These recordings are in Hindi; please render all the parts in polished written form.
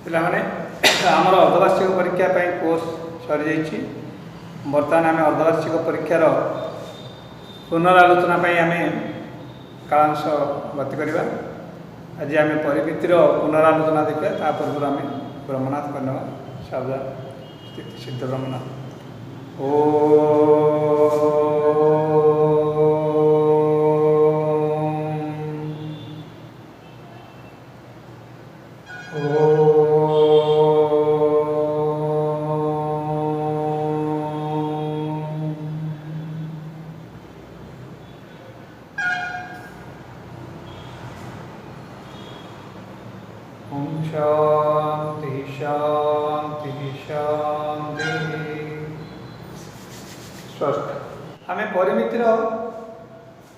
ପିଲାମାନେ ଆମର ଅର୍ଦ୍ଧବାର୍ଷିକ ପରୀକ୍ଷା ପାଇଁ କୋର୍ସ ସରିଯାଇଛି। ବର୍ତ୍ତମାନ ଆମେ ଅର୍ଦ୍ଧବାର୍ଷିକ ପରୀକ୍ଷାର ପୁନରାଲୋଚନା ପାଇଁ ଆମେ କାଳାଂଶ ଗତି କରିବା। ଆଜି ଆମେ ପରିମିତିର ପୁନରାଲୋଚନା ଦେଖିବା। ତା ପୂର୍ବରୁ ଆମେ ବ୍ରହ୍ମନାଥ କରିନେବା। ସାବଧାନ, ସ୍ଥିତି ସିଦ୍ଧ ବ୍ରହ୍ମନାଥ। शांति शांति शांति। स्वस्थ। आम परिमितिर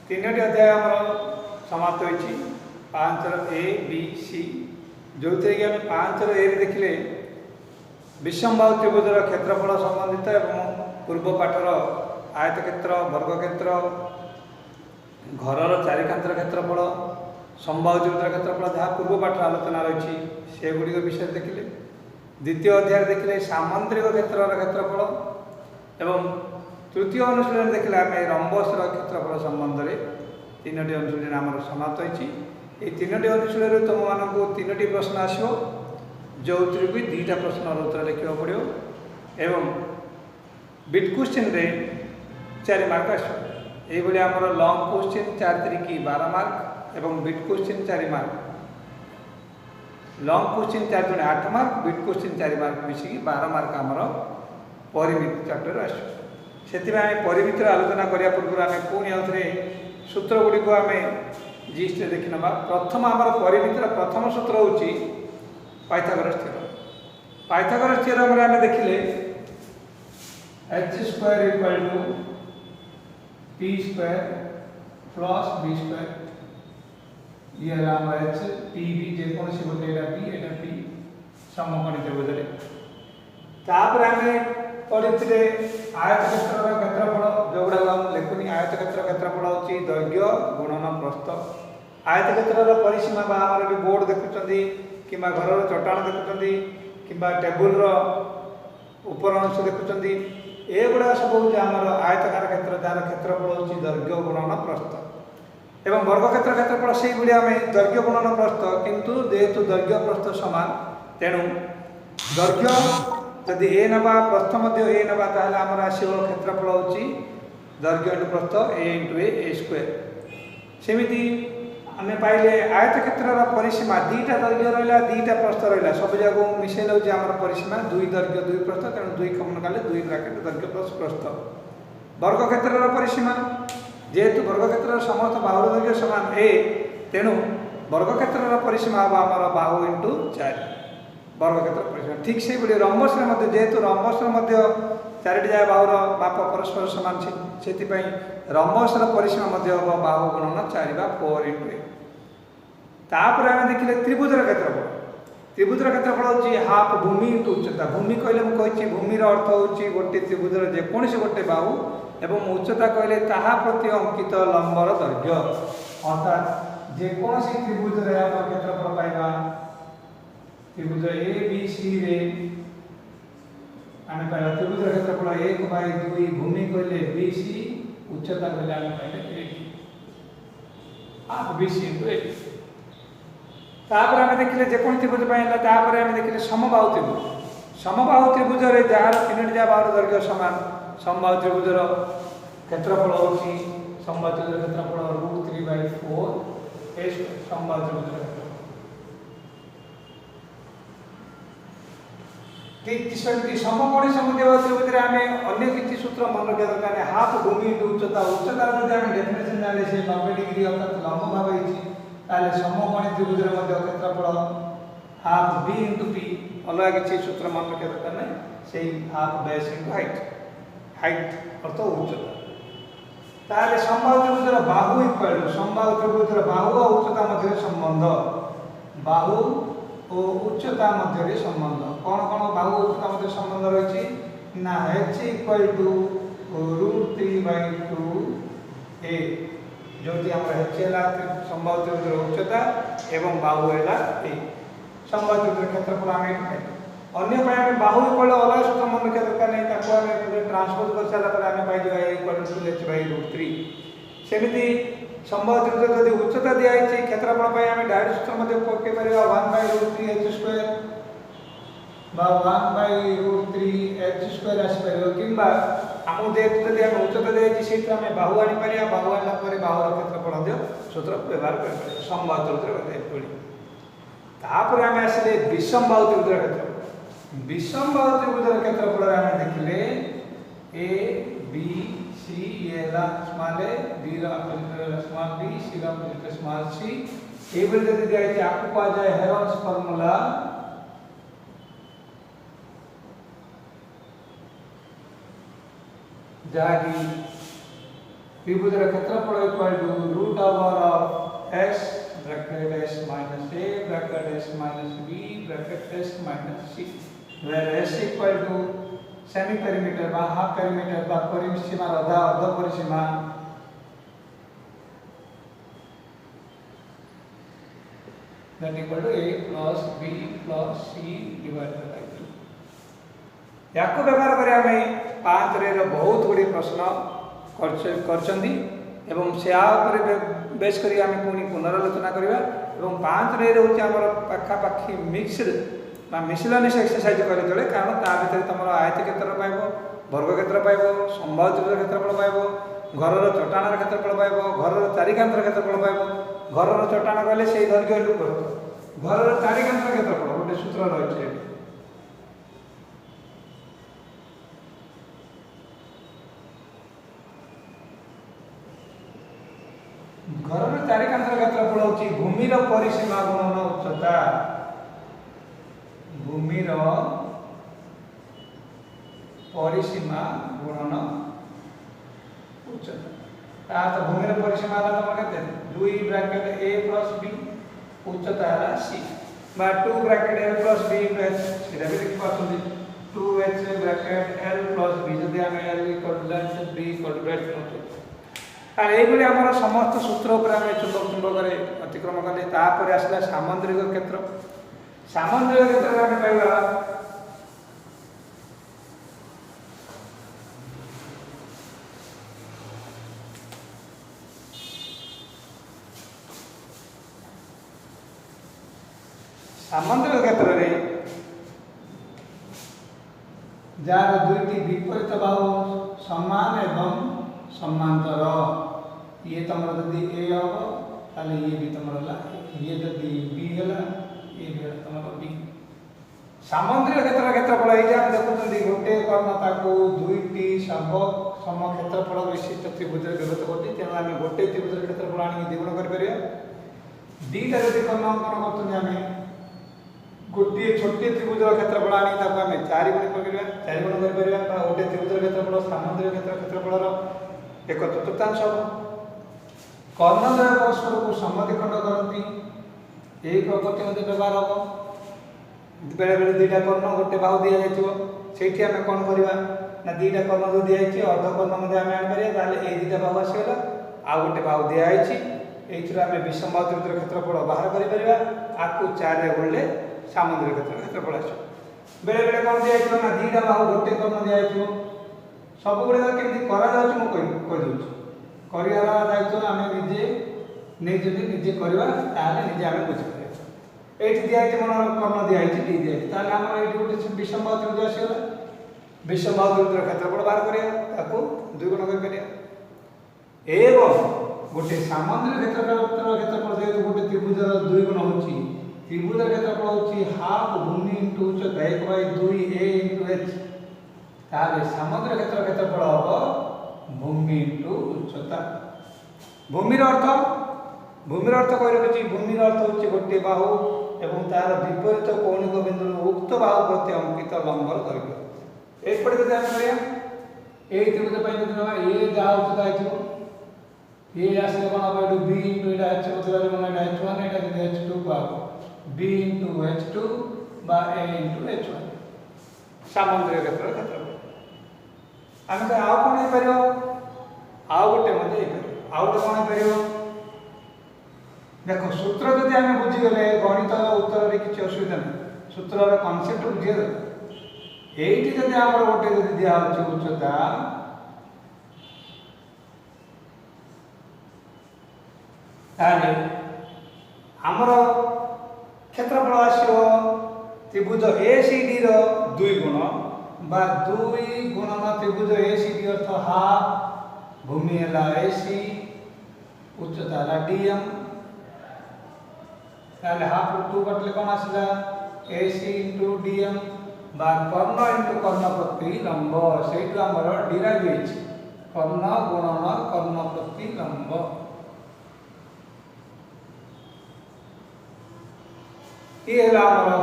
तीनोटी अध्याय आम समाप्त होती। 5 ए बी सी जो थे कि आम 5 ए देखिले विषमबाहु त्रिभुजर क्षेत्रफल संबंधित एवं पूर्व पाठर आयतक्षेत्र वर्गक्षेत्र घरर चारिकांतर क्षेत्रफल समबाहु त्रिभुजर क्षेत्रफल जहाँ पूर्व पाठ आलोचना रही से गुड़िक विषय देखिले। द्वितीय अध्याय देखिले सामंत्रिक क्षेत्रर क्षेत्रफल एवं तृतीय अनुशीलन देखिले आम रंबसर क्षेत्रफल संबंध में तीनोटी अनुशीलन आम समाप्त होती। ये तीनोटी अनुशीलन तुम मानक तीनोटी प्रश्न आसो जो भी 2टा प्रश्न उत्तर लिखा पड़ो एवं बिट क्वेश्चन रे 4 मार्क आस। ये आम लंग क्वेश्चन 4 3 12 मार्क एवं bit question 4 mark. Long question 4 दुणे 8 मार्क, बिट क्वेश्चन 4 मार्क मिसिकी 12 मार्क आमर परिमिति चैप्टर आस। से परिमितिर आलोचना करने पूर्व आम पुणी आउे सूत्र गुड़िक आम जीस्ट देखी ना। प्रथम आमर परिमितिर प्रथम सूत्र हूँ पाइथागोरस थ्योरम। पाइथागोरस थ्योरम आम देखिले h² = p² प्लस b²। ये आम h p b जेकोसी गोटे एटा p समकोणी त्रिभुज। तापर आम पढ़ी आयतक्षेत्र क्षेत्रफल जोगुड़ा आम लिखुनी। आयतक्षेत्र क्षेत्रफल हूँ दैर्घ्य गुणन प्रस्थ। आयतक्षेत्र परिसीमा आमर बोर्ड देखुं कि घर चट्टाण देखुं कि टेबुल ऊपर अंश देखुं एगुड़ा सब हूँ आमर आयतकार क्षेत्र जार क्षेत्रफल हूँ दैर्घ्य गुणन प्रस्थ एवं वर्गक्षेत्र क्षेत्रफल से आम दैर्घ्य गुणन प्रस्थ किंतु जेहेतु दैर्घ्य प्रस्थ सामान तेणु दैर्घ्य जदि ए नवा प्रस्थ ए नवा ताहले आमर आसो क्षेत्रफल हूँ दैर्घ्य इंटू प्रस्थ a/a² सेमिति आम पाइले आयतक्षेत्र परिसीमा 2टा दैर्घ्य रहा 2टा प्रस्थ रहा सब जगह मिसेल हूँ आम परिसीमा 2 दैर्घ्य 2 प्रस्थ तेणु 2 कमन कले 2 ब्राकेट दैर्घ्य प्लस प्रस्थ। वर्गक्षेत्र परिसीमा जेहेतु वर्गक्षेत्र समस्त बाहुर दैर्घ्य समान ए तेणु वर्गक्षेत्र परिसीमा हम आमर बाहु इंटू 4 वर्गक्षेत्र परिसीमा। ठीक से रंबस जेहेतु रंबस 4टी जाए बाहुर माप परस्पर सामान से रंबसर परिसीमा हम बाहु गुणन 4/4 इंटू ए। तापर आम देखिले त्रिभुजर क्षेत्रफल। त्रिभुजर क्षेत्रफल हूँ हाफ भूमि इंटू उच्चता। भूमि कहले मुझे भूमिर अर्थ हूँ गोटे त्रिभुजर जेकोसी गोटे बाहु एवं उच्चता कहले ताहा प्रति अंकित लंबर दैर्घ्य अर्थात जेकोसी त्रिभुज आम क्षेत्रफल पाइबा त्रिभुज ए बी सी रे आम पाइबा त्रिभुजर क्षेत्रफल 1/2 भूमि कहले बी सी उच्चता कहले आम पाइले हाफ बी सी इंटू ए। तापर आम देखिले जेकोसी त्रिभुज पाइला तापर आम देखिले समबाहु त्रिभुज। समबाहु त्रिभुज रे जार 3टी जा बाहुर दैर्घ्य समान समबाहु त्रिभुजर क्षेत्रफल हूँ समबाहु त्रिभुजर क्षेत्रफल √3/4 ए समबाहु त्रिभुजर क्षेत्रफल। ठीक सेमती समकोणी समद्विबाहु त्रिभुज आम अन्य किसी सूत्र मन रखा दरकार। हाफ भूमि इंटू उच्चता। उच्चतार जब आम डेफिनेशन जाने से 90 डिग्री अर्थात लंब भाव होती समकोणी त्रिभुजर क्षेत्रफल हाफ बी इंटू पी अलग किसी सूत्र मन रखा दरकार ना। से हाफ बेस इंटू हाइट अर्थ उच्चता। ताले समबाहु त्रिभुजर बाहु इक्वल समबाहु त्रिभुजर बाहु और उच्चता मध्य संबंध बाहु और उच्चता मध्य संबंध कौन कौन बाहु उच्चता मध्य संबंध रही ना h = √3/2 a जो कि आम h है समबाहु त्रिभुजर उच्चता एवं बाहु है a। समबाहु त्रिभुज क्षेत्रफल आम ये पाइबा अन्य आम बाहु इक्वल अलग सूत्र मन रखा दरकार नहीं ट्रांसपोज कर सारा आम पाई इक्वल टू h/√3 सेमती समबाहु त्रिभुज जदि उच्चता दिखाई क्षेत्रफल आम डायरेक्ट सूत्र पकई पार 1/√3h² 1/√3h² आसपर कि आमको जब आम उच्चता दिखाई से बाहु आनीपर बाहु आना बाहुर क्षेत्रफल सूत्र व्यवहार कर समबाहु त्रिभुज तापर आम आसिले विषम बाहु त्रिभुज क्षेत्र विषम बाहु त्रिभुज क्षेत्रफल आम देखिले ए बी सी ये small a B small b C small c ये जब दिखाई आपको कह जाए हेरोन्स फॉर्मूला जहाँकि त्रिभुज क्षेत्रफल equal to root over of S bracket S minus A bracket S minus B bracket S minus C where S equal to semi perimeter बा हाफ पेरीमीटर बा परिसीमा अर्धा अर्ध परिसीमा that equal to a plus b plus c divided by 2 याको व्यवहार करिया में 5 रे बहुत गुडी प्रश्न करचंदी एवं से बेस करी आम पुणी पुनरालोचना करवा एवं 5 रे होची हमर पाखा पाखी मिक्सड बा मिसलेनियस एक्सरसाइज करे चले कारण ता भीतर तुम आयत क्षेत्र पाइब वर्ग क्षेत्र पाइब समबाहु त्रिभुज क्षेत्रफल पाइब घरर चट्टाण क्षेत्रफल पाइब घरर चारिकांतर क्षेत्रफल पाइब घरर चट्टाण कहले से दैर्घ्य लुक घरर चारिकांतर क्षेत्रफल गोटे सूत्र रही घरर चारिकांतर क्षेत्रफल होची भूमिर परिसीमा गुणन उच्चता भूमिर परिसीमा गुणन उच्चता तो भूमिर परिसीमा तुम के 2 ब्रैकेट a plus b उच्चता है c बा 2 bracket l plus b h सेटा भी लिखि पाछंदी 2h bracket l plus b जदि हम l equal to length b equal to breadth note आ एबले हमर समस्त सूत्र ऊपर हम चुंबक चुंबक रे अतिक्रम करले तापर आसला सामंद्रिक क्षेत्र सामंद्रिक क्षेत्र में पाइबा सामंद्रिक क्षेत्र रे जार दुईटी विपरीत बाहु समान एवं समांतर ये तुम जदि ए हम ताले ये भी तुम ये जदि बी है ये भी तुम बी सामंद्रिक क्षेत्र क्षेत्रफल ये देखुं गोटे कर्ण ताको दुईटी सम क्षेत्रफल विशिष्ट त्रिभुज विभक्त करती तेणु आम गोटे त्रिभुज क्षेत्रफल आनी द्विगुण कर दीटा जब कर्ण अंकन कर गोटे छोटे त्रिभुज क्षेत्रफल आनी आम 4 गुण कर 4 गुण कर गोटे त्रिभुज क्षेत्रफल सामंद्रिक क्षेत्रफल एक चतुर्थांश कर्णद्वय परस्पर को समद्विखंड करती यही प्रकृति मध्य व्यवहार हम बेले बेले दुईटा कर्ण गोटे बाहु दि जाइए आम कौन करवा ना दुईटा कर्ण जो दिखाई अर्ध कर्ण मध्य आम आनीपर ये दुईटा बाहु आसगला आ गोटे बाहु दिखाई ये आम विषम बाहु त्रिभुज क्षेत्रफल बाहर कर 4 रे गुणले सामंद्रिक क्षेत्रफल आस बेले बेले कौन दिखाई ना दुईटा बाहु गोटे कर्ण दिखाई सब गुड़ा केमती कर दायित्व आम निजे नहीं निजे करवा निजे आम बुझीपर ये दिखाई मन कर्ण दिखाई डी दिखाई आम ये गोटे विषम बाहु त्रिभुज आसगला विषम बाहु त्रिभुज क्षेत्रफल बाहर करा द्विगुण कर गोटे सामंद्रिक क्षेत्रफल जेहतु गोटे त्रिभुज द्विगुण होची त्रिभुज क्षेत्रफल होची हाफ भूमि इंटू उच्चता 1/2 a इंटू h ताले सामंद्रिक क्षेत्रफल हम भूमि इंटू उच्चता भूमिर अर्थ कह रखी भूमिर अर्थ होची गोटे बाहु एवं तार विपरीत कौणिक बिंदु उक्त बाहु प्रति अंकित लंबर दैर्घ्य एपटे जब आम करिया ए त्रिभुज ए जहाँ उच्चता हो ये आसले कौन हम बी इंटू एटा h बदल में h1 एटा जब h2 पाबो b इंटू h2 बा a इंटू h1 सामंद्रिक क्षेत्रफल आम तो आउ कौन हो आउ गोटे मध्य आउ गोटे कौन हो देखो सूत्र जदि आम बुझीगले गणित उत्तर में किसी असुविधा नहीं सूत्र कनसेप्ट बुझे ये जब आम गोटे जब दिखाई उच्चता ताले आमर क्षेत्रफल आसो त्रिभुज एसीडी रो 2 गुण बा 2 गुणन त्रिभुज एसीडी अर्थ हाफ भूमि है एसी उच्चता है डीएम ताले हाफ 2 कटले कौन आसला एसी इंटू डीएम बा कर्ण इंटू कर्ण प्रति लंब से डिराइव कर्ण गुणन कर्ण प्रति लंब ये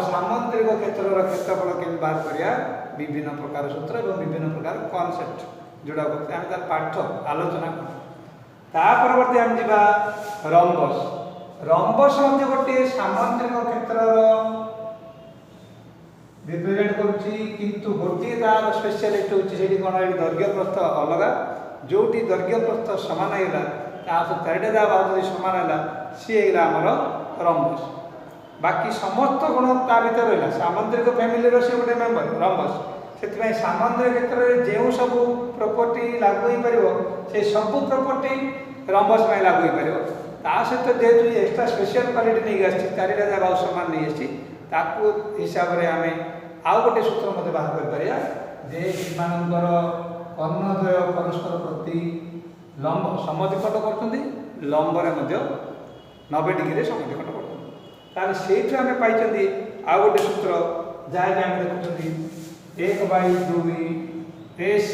सामुद्रिक क्षेत्र क्षेत्रफल के बाहर करिया विभिन्न प्रकार सूत्र और विभिन्न प्रकार कॉन्सेप्ट जोड़ा करते हैं तार पाठ आलोचना ता परवर्ती हम जीवा रम्बस रम्बस मध्ये गोटे सामुद्रिक क्षेत्र रिप्रेजेंट करुच्ची किंतु गोटे तार स्पेशलिस्ट होची सेठी कोन दैर्घ्य प्रस्थ अलग जोटी दैर्घ्य प्रस्थ समान हैला ता चारिटा दा बाजू समान हैला सी हैला हमर रम्बस बाकी समस्त गुण ता भीतर रहा सामुद्रिक फैमिली से गोटे मेम्बर रम्बस से सामुद्रिक क्षेत्र में जो सब प्रॉपर्टी लागू हो पार से सब प्रॉपर्टी रम्बस में लागू हो पार सहित जेहतु एक्सट्रा स्पेशल क्वालिटी नहीं आसी चारिटा जगह सामान नहीं आसी हिसाब से आम आउ गोटे सूत्र मत बाहर कर कर्णद्वय परस्पर प्रति लंब समद्विखंड कर लंबर 90 डिग्री समद्विखंड कर ताले सेठु आमे पाइछन्ती आ गोटे सूत्र जहाँ कि आमे देखुछन्ती 1/2 AC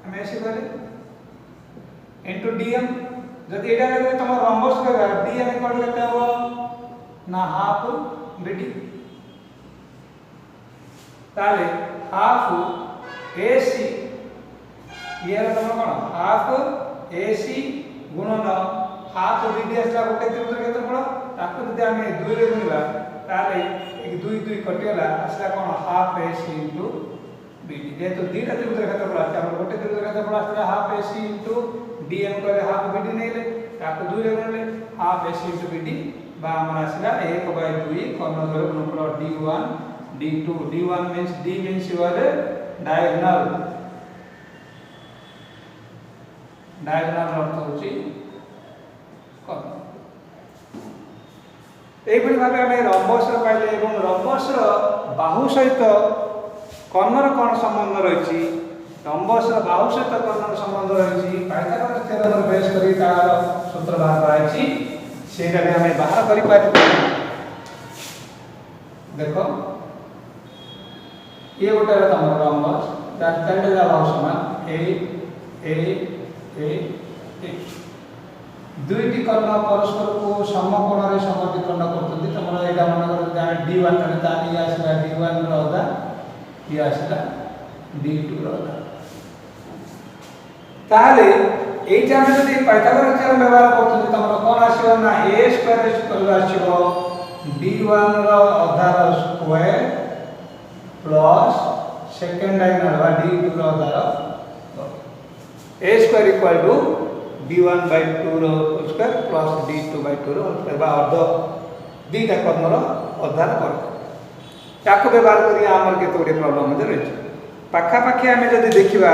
आमे ऐसे करे इनटू डीएम जदि एटा करे तुम रम्बस कर डीएम इक्वल केते हो ना हाफ बीडी ताले हाफ AC ये तुम कोन हाफ AC गुणन हाफ बीडी असला गोटे त्रिभुज क्षेत्रफल ताको जदि आमे 2 रे गुणिबा ताले 2 2 कटिगला असला कोन हाफ AC इनटू बीडी जेतो दीटा त्रिभुज क्षेत्रफल आछे हमर गोटे त्रिभुज क्षेत्रफल आछला हाफ AC इनटू डीएम करे हाफ बीडी नेले ताको 2 रे गुणले हाफ AC इनटू बीडी बा हमर आछला 1/2 कर्णद्वय गुणफल D1 D2 D1 means D means your diagonal अर्थ होची कर्ण এইভাবে ভাবে আমি রম্বস পাইলে এবং রম্বস বাহু সহিত কর্ণর কোন সম্বন্ধ রয়েছে রম্বস বাহু সহিত কর্ণর সম্বন্ধ রয়েছে পাইথাগোরাস থিওরেম বেস করি তার সূত্র বাহার করাইছি সেটা আমি বাহার করি পারি দেখো ये गोटे तुम रम्बस चारिटा बाहु समान ए दुईटी कर्ण परस्पर को समकोण रे समद्विखंड करते तुम यहाँ मन कर D1 ये आसला D1 रहा ये आसला D2 रहा ताले एटा हम जदि पाइथागोरस थ्योरम व्यवहार करते तुम कौन आसो ना a स्क्वायर इक्वल आसो D1 रो आधार स्क्वायर प्लस सेकंड डायगोनल बा D2 रो आधार a square equal to D1/2 रो स्क्वायर प्लस D2/2 रो स्क्वायर बा अर्ध दीटा कर्णर आधार वर्ग ताको व्यवहार करी आमर केते गोटे प्रॉब्लम मध्ये रही पाखा पाखी आमे जदि देखिबा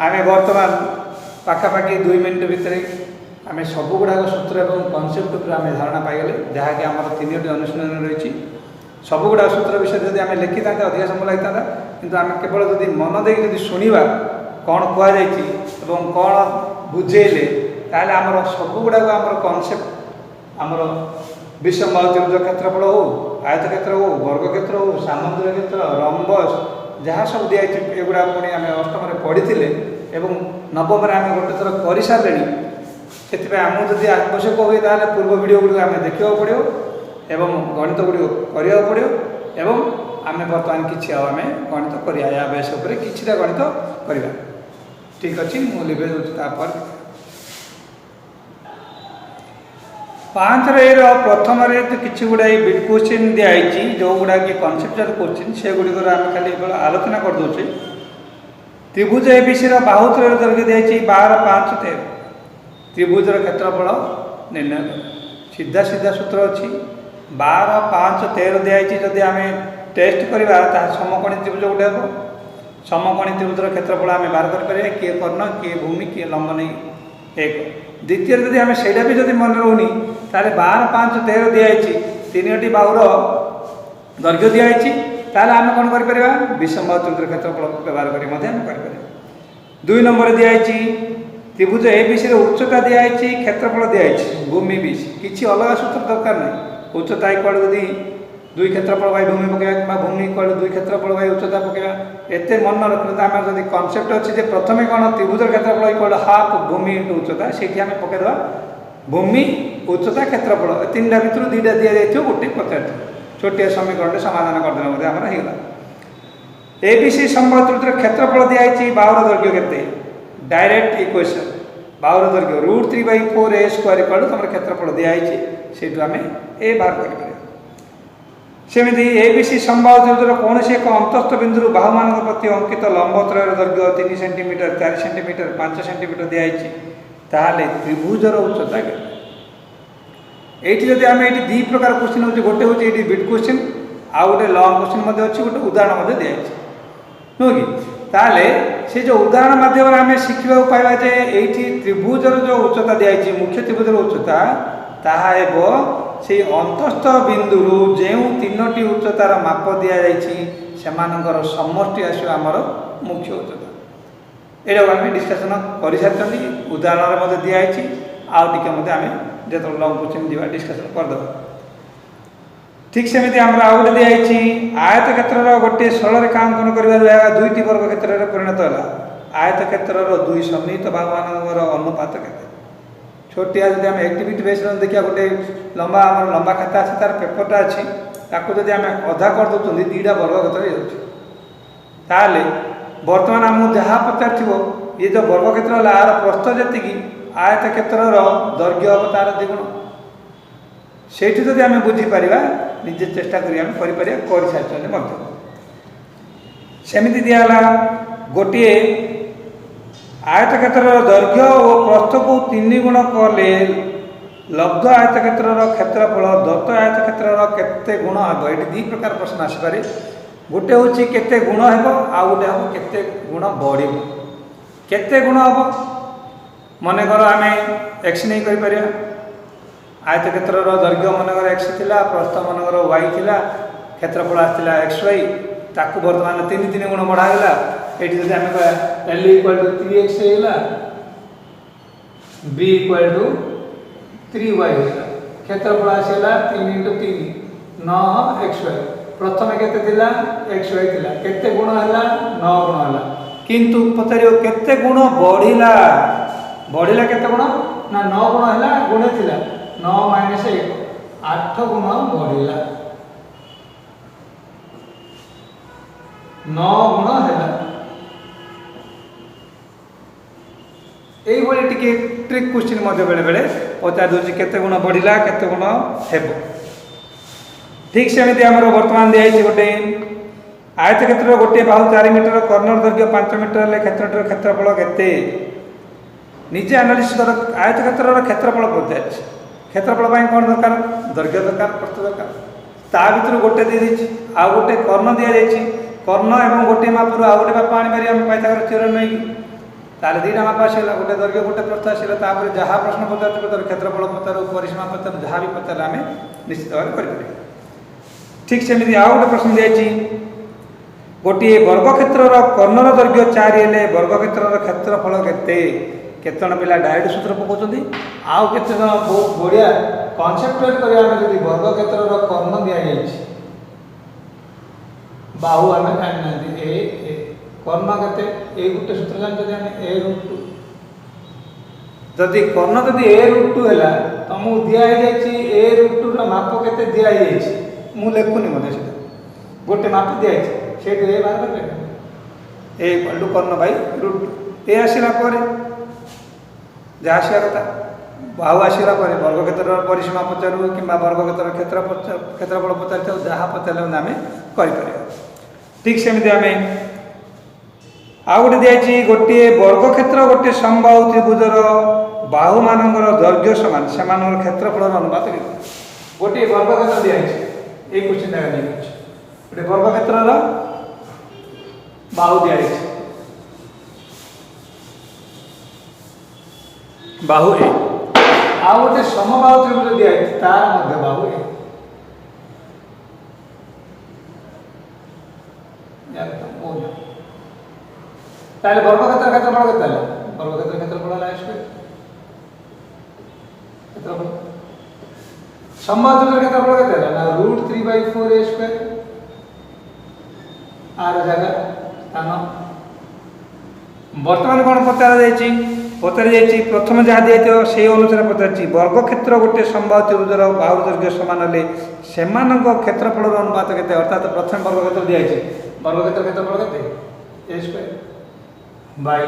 आमे वर्तमान पाखा पाखी 2 मिनिट भितरे आमे सब गुडा सूत्र एवं कांसेप्ट पर आमे धारणा पाइगले जहा कि आमर 3टी अनुशीलन रही सब गुडा सूत्र विषय जदि आमे लिखि ताते अधिक समय लागता किंतु आमे केवल जदि मन देख जदि सुनिबा कोन कुआ जायछि एवं कोन बुझेले ताले आमर सब गुडा आमर कांसेप्ट आमर विषम त्रिभुज क्षेत्रफल हो आयत क्षेत्र हो वर्ग क्षेत्र हो सामुद्रिक क्षेत्र रम्बस जहाँ सब दिखाई एगुड़ा पुणी आम अष्टम पढ़ी एवं नवम आम गोटे थर कर सारे से आमको जब आवश्यक हुए तो पूर्व वीडियो गुड़ आम देखा पड़ो एवं गणित गुड़ करा पड़ो एवं आम बर्तमान कि आम गणित करा या बेस कि गणित करवा ठीक अच्छे मुझे लिभे दूसरी 5 प्रथम किसी गुड़ाई बिट क्वेश्चन दिखाई जो गुड़ा कि कनसेप्चुअल क्वेश्चन से गुड़िकर आम खाली आलोचना करदे त्रिभुज एबीसी बाहु दैर्घ्य दिखाई 12 5 13 त्रिभुजर क्षेत्रफल निर्णय सीधा सीधा सूत्र अच्छी 12 5 13 दिखाई जदि आम टेस्ट करवा समकोणी त्रिभुज गोटे हम समकोणी त्रिभुजर क्षेत्रफल आम बाहर करें किए कर्ण किए भूमि किए लंब नहीं एक द्वितीय जदि आम से भी मन रोनी ताले 12 5 13 दिखाई तीन बाहुर दैर्घ्य दिखाई आम कौन कर विषम बाहु त्रिभुजर क्षेत्रफल व्यवहार कर 2 नंबर दिखाई त्रिभुज एबीसी उच्चता दिखाई क्षेत्रफल दिखाई भूमि बीसी किसी अलग सूत्र दरकार नहीं उच्चता इक्वल यदि 2 क्षेत्रफल बाई भूमि पकड़ा भूमि इक्वल 2 क्षेत्रफल बाई उच्चता पकड़ा एत मन रखते आम जब कनसेप्ट अच्छे प्रथम कौन त्रिभुज क्षेत्रफल इक्वल हाफ भूमि इंटू उच्चता से आम पकईदे भूमि उच्चता क्षेत्रफल 3टा भितर 2टा दि जाइए गोटे पचार छोटिया समीकरण समाधान करदे आमर होगा एबीसी समबाहु त्रिभुजर क्षेत्रफल दिखाई बाहुर दैर्घ्य केते डायरेक्ट इक्वेशन बाहुर दैर्घ्य √3/4 a स्क्वायर इक्वल तुम क्षेत्रफल दिखाई से आम ए बाहर कर सेमती एबीसी समबाहु त्रिभुजर कौन एक अंतस्थ बिंदु बाहु मान प्रति अंकित लंबत्रयर दैर्घ्य 3 सेंटीमीटर 4 सेंटीमीटर 5 सेंटीमीटर दिखाई ताहले त्रिभुजर उच्चता ये जब आम ये 2 प्रकार क्वेश्चन हो गोटे हूँ ये बिट क्वेश्चन आउ गोटे लंग क्वेश्चन अच्छी गोटे उदाहरण दिखाई नुह कि ताले से जो उदाहरण माध्यम आम शिखा पाइबा जे ये त्रिभुजर जो उच्चता दिखाई मुख्य त्रिभुजर उच्चता ताहा से अंतस्थ बिंदु जो 3टी उच्चतार माप दि जाकर समष्टि आसो आमर मुख्य उच्चता ये आम डिस्कसन कर सारी उदाहरण दिखाई आउ टे आम जो लंग क्वेश्चन जा डिस्कसन करदे ठीक सेमती आम आउ गोटे दिखाई आयत क्षेत्र गोटे सरल रेखा अंकन कर 2टी वर्ग क्षेत्र में परिणत है आयत क्षेत्र 2 सन्निहित बाहु मान अनुपात के छोटिया जब आम एक्टिविटी बेस देखिए गोटे लंबा आम लंबा खाता अच्छे तार पेपरटा अच्छी ताकू जब आम अधा कर दौरान 2टा वर्ग क्षेत्र ताले बर्तमान आमको जहाँ पचार ये जो वर्ग क्षेत्र है आर प्रस्थ जी आयत क्षेत्र दैर्घ्य हम तार द्विगुण से आम बुझीपर निजे चेष्टा कर सारी सेमती दिहला गोटे आयत क्षेत्र दैर्घ्य और प्रस्थ को 3 गुण कले लब्ध आयत क्षेत्र क्षेत्रफल दत्त आयत क्षेत्र केते गुण हम ये 2 प्रकार प्रश्न आसपे गोटे हूँ केते गुण हम आउ गोटे हम केते गुण बढ़ केते गुण हम मनकर आम एक्स नहीं कर आयत क्षेत्र दैर्घ्य मनकर एक्स थिला प्रस्थ मनकर वाई थिला क्षेत्रफल आसला एक्स वाई ताकू बर्तमान 3 गुण बढ़ागला ये जब आम कह एल इक्वल टू 3x होगा बी इक्वल टू 3y होगा क्षेत्रफल आसला 3 × 3 9 x y प्रथम केते एक्स वाई थिला केते गुण है 9 गुण है किंतु पचार केते गुण बढ़िला बढ़िला केते गुण ना 9 गुण है गुणे थिला 9 - 1 8 गुण बढ़िला 9 गुण है ये टी ट्रिक क्वेश्चन बेले बेले पचार दूसरी केते गुण बढ़िला केते गुण हेब ठीक सेमती आम बर्तमान दिखाई गोटे आयत क्षेत्र गोटे बाहु 4 मीटर कर्नर दैर्घ्य 5 मीटर क्षेत्र क्षेत्रफल केते निजे आनालीसिस कर आयत क्षेत्र क्षेत्रफल पचार क्षेत्रफल कौन दरकार दैर्घ्य दरकार प्रस्थ दरकार ता भर गोटे दी आउ गोटे कर्ण दि जाइए कर्ण और गोटे मापुर आउ गोटे माप आनीपर आम पाइथागोरस थ्योरम नहीं ताले 2टा माप आसला गोटे दैर्घ्य गोटे प्रस्थ आसला जहाँ प्रश्न पचार क्षेत्रफल पचार परिसीमा पचार जहाँ भी पचार आम निश्चित भाव कर ठीक सेमती आउ गोटे प्रश्न दिखाई गोटे वर्ग क्षेत्र कर्णर दैर्घ्य 4 हेले वर्ग क्षेत्र क्षेत्रफल केते केतन पिला डायरेक्ट सूत्र पकाउछन्ती आउ केते जन बहुत बढ़िया कनसेप्ट करिया जदि वर्ग क्षेत्र कर्ण दिया जाइछि बाहु आम जानी ए कर्ण केते ए गोटे सूत्र जानते आम a√2 जदि कर्ण जदि a√2 है तुमको दिखाई a√2 माप केते दिखाई मु लिखुनी मत से गोटे माप दिखाई से ए बाहर कर ए इक्वल टू कर्ण बाई √2 ए आसला जहाँ आसा कथा बाहु आसला वर्ग क्षेत्र परिसीमा पचारू कि वर्ग क्षेत्र क्षेत्रफल पचार जहाँ पचारे आम कर ठीक सेमती आम आउ गोटे दिखाई गोटे वर्ग क्षेत्र गोटे समबाहु त्रिभुजर बाहु मानकर दैर्घ्य समान से क्षेत्रफल अनुपात गोटे वर्गक्षेत्र दिखाई ये क्वेश्चन जगह नहीं गोटे वर्गक्षेत्र बाहु दिखाई बाहु ए आउ गोटे समबाहु त्रिभुज दिखाई तार मध्य बाहु ए ताले वर्गक्षेत्र क्षेत्रफल केते होला वर्गक्षेत्र क्षेत्रफल होला स्क्वायर क्षेत्रफल समबाहु त्रिभुज क्षेत्रफल केते होला ना √3/4 a स्क्वायर आर जगह स्थान वर्तमान कोन पचार जायछि प्रथम जहाँ दिखाई से अनुसार पचार वर्गक्षेत्र गोटे समबाहु त्रिभुजर बाहु दैर्घ्य समान हेले सेमानक क्षेत्रफल अनुपात केते अर्थात प्रथम वर्गक्षेत्र दिखाई वर्गक्षेत्र क्षेत्रफल केते a स्क्वायर बाय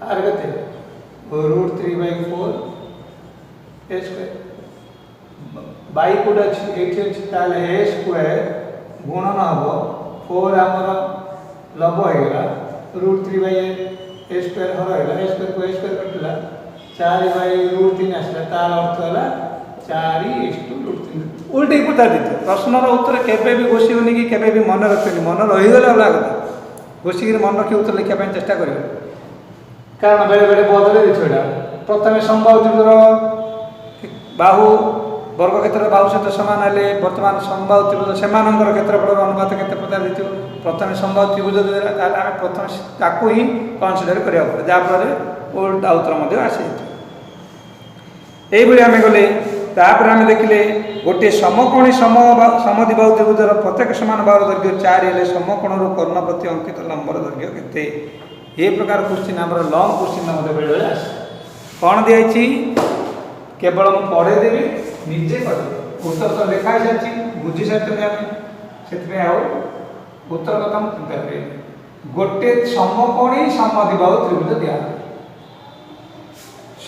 आर केते √3/4 a स्क्वायर बाई कोड अछि एठी अछि ताले a स्क्वायर गुणन हबो 4 हमर लंब हो गेला √3/a स्क्वायर हर होला a स्क्वायर को a स्क्वायर कटला 4/√3 आसला तार अर्थ होला 4:√3 उल्टी पुता दिते प्रश्नर उत्तर केबे भी घोषिबनी कि केबे भी मन रखनी मन रही गले अलग कथा घोषिक मन रखी उत्तर लिखा चेष्टा करें कारण बेले बेले बदले देछड़ा प्रथम समबाहु त्रिभुजर बाहु वर्गक्षेत्र बाहु सहित समान हेले वर्तमान समबाहु त्रिभुज सेमानकर क्षेत्रफल अनुपात केते पचार दिथियो प्रथम समबाहु त्रिभुज देला ताले आमे प्रथम ताकू ही कंसीडर करिया पड़े जा फल उल्टा उत्तर मध्ये आसी एई बळी आमे गले तापर आमे देखिले गोटे समकोणी समद्विबाहु त्रिभुजर प्रत्येक समान बाहुर दैर्घ्य 4 हेले समकोणर कर्ण प्रति अंकित लंबर दैर्घ्य केते ए प्रकार क्वेश्चन हमर लॉन्ग क्वेश्चन मध्ये बेले बेले आसे कोन दियाछि केवल हम पढ़े देबी निजे कर उत्तर तो लिखा जाछि बुझी सकते आमे सेतमे आउ उत्तर कथा हम चिंता करी गोटे समकोणी समद्विबाहु त्रिभुज दिया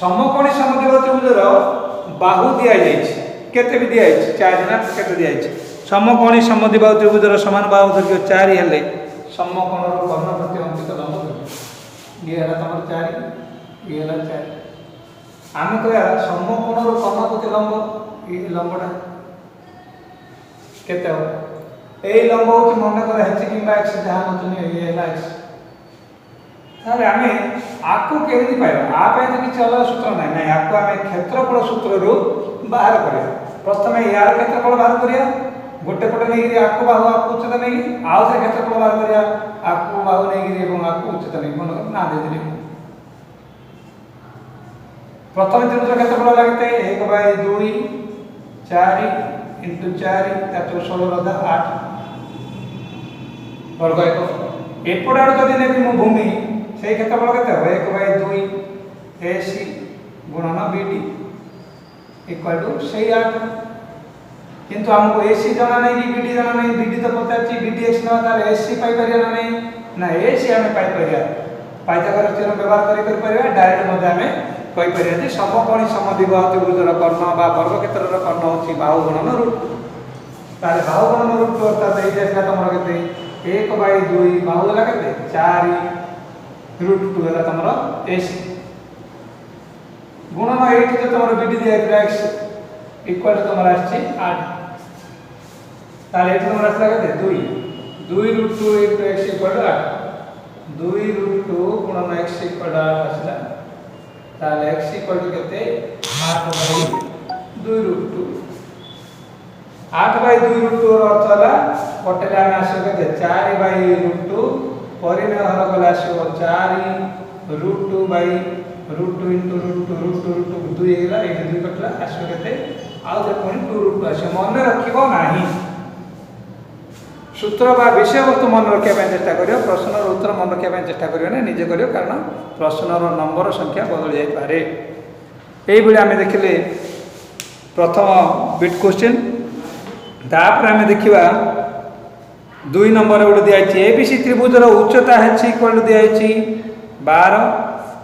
समकोणी समद्विबाहु त्रिभुजर बाहु दिया जाइछि केते भी दिया जाइछि 4 ना केते दिया जाइछि समकोणी समद्विबाहु त्रिभुजर समान बाहु दैर्घ्य 4 हेले समकोणर कर्ण प्रति अंकित लंब ये हला तमर 4 ये हला 4 आमे कहया समकोणर कर्ण प्रति लंब ये लंबडा केते हो ए लंब होती मन कर हेछि किबा x जहां नतुनी ये हला x ताले आमे आको केति पाइबा आ पे तो किछ अलग सूत्र नै नै आको आमे क्षेत्रफल सूत्र रु बाहर करिया प्रथमे यार क्षेत्रफल बाहर करिया गोटे पटे नै आको बाहु आको उच्चता नै आउ से क्षेत्रफल बाहर करिया आको बाहु नै एवं आको उच्चता नै मन ना दे दिले प्रथम त्रिभुज क्षेत्रफल लागते 1/2 4 * 4 तातो 16 8 वर्ग एक एपड़ जदि नेबी मो भूमि से क्षेत्रफल केते हो 1/2 AC गुणन BD = से 8 किंतु हमको AC जाना नहीं कि BD जाना नहीं BD तो पता अछि BD x ना ताले AC पाई परिया ना नहीं ना AC हमें पाई परिया पाइथागोरस थ्योरम व्यवहार कर परिया डायरेक्ट मध्ये हमें कहि परिया जे समकोणी समद्विबाहु त्रिभुजर कर्ण बा वर्गक्षेत्रर कर्ण होछि बाहु गुणन रूट ताले बाहु गुणन रूट अर्थात एई देखला तमर केते 1/2 बाहु होला केते 4 √2 होला तमर AC गुणन 8 जे तमर BD दिया x इक्वल तमर आछि 8 ताले एठी तमर आछला केते 2 √2 * x = 8 2 √2 गुणन x = 8 आछला ताले x = केते 8/2 √2 8/2 √2 ର अर्थ ହେଲା पटेला ଆମେ ଆସିବ କେତେ 4/√2 परिमेय हर गला ଆସିବ 4 √2 * √2 2 हेला एठी 2 कटला ଆସିବ केते आउ जे पुଣି 2 √2 ଆସିବ मने रखिबो नाही सूत्र बा विषय वस्तु मन रखिया ପାଇଁ चेष्टा करियो प्रश्नर उत्तर मन रखिया ପାଇଁ चेष्टा करियो ना निजे करियो कारण प्रश्नर नंबर संख्या बदल जाई पारे एई बेले आमे देखिले प्रथम बिट क्वेश्चन तापर आमे देखिबा 2 नंबर उड दिया छै एबीसी त्रिभुजर उच्चता हेछि इक्वल दिया छै 12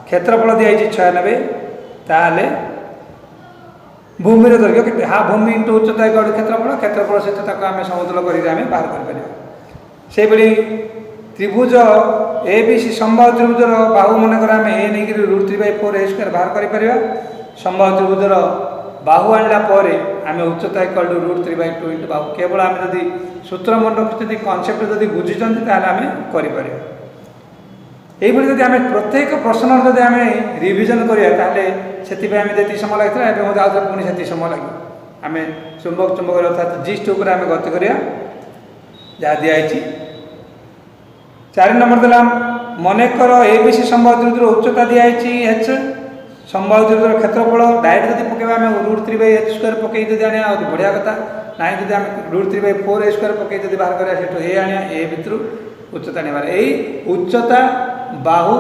क्षेत्रफल दिया छै 96 ताले भूमि रे दैर्घ्य केते हा भूमि इंटू उच्चता इक्वल क्षेत्रफल क्षेत्रफल सहित ताको आमे समतुल करी आमे बाहर कर परियो से बेली त्रिभुज ए बी सी समबाहु त्रिभुजर बाहु मनकर आम ए नहीं √3/4 a स्क्वायर बाहर कर समबाहु त्रिभुजर बाहु आणला आम उच्चता इक्वल टू √3/2 इंटू बाहु केवल आम जदि सूत्र मन रखुच्छे कनसेप्ट जदि बुझीचंती ताले आम करें यही जब आम प्रत्येक प्रश्न जब आम रिविजन करा से आम जी समय लगे आउे पुणी से समय लगे आम चुंबक चुंबक अर्थात जिस्ट उपर आम गति करा जहाँ दिखाई 4 नंबर देला मनेकर एबीसी समबाहु त्रिभुजर उच्चता दिखाई h समबाहु त्रिभुजर क्षेत्रफल डायरेक्ट जब पकेबा आम √3/h स्क्वायर पकई जब आने बढ़िया कथा ना जब आम √3/4 a स्क्वायर पकई जब बाहर करा से ए आने ए भितर उच्चता नेबार यही उच्चता बाहु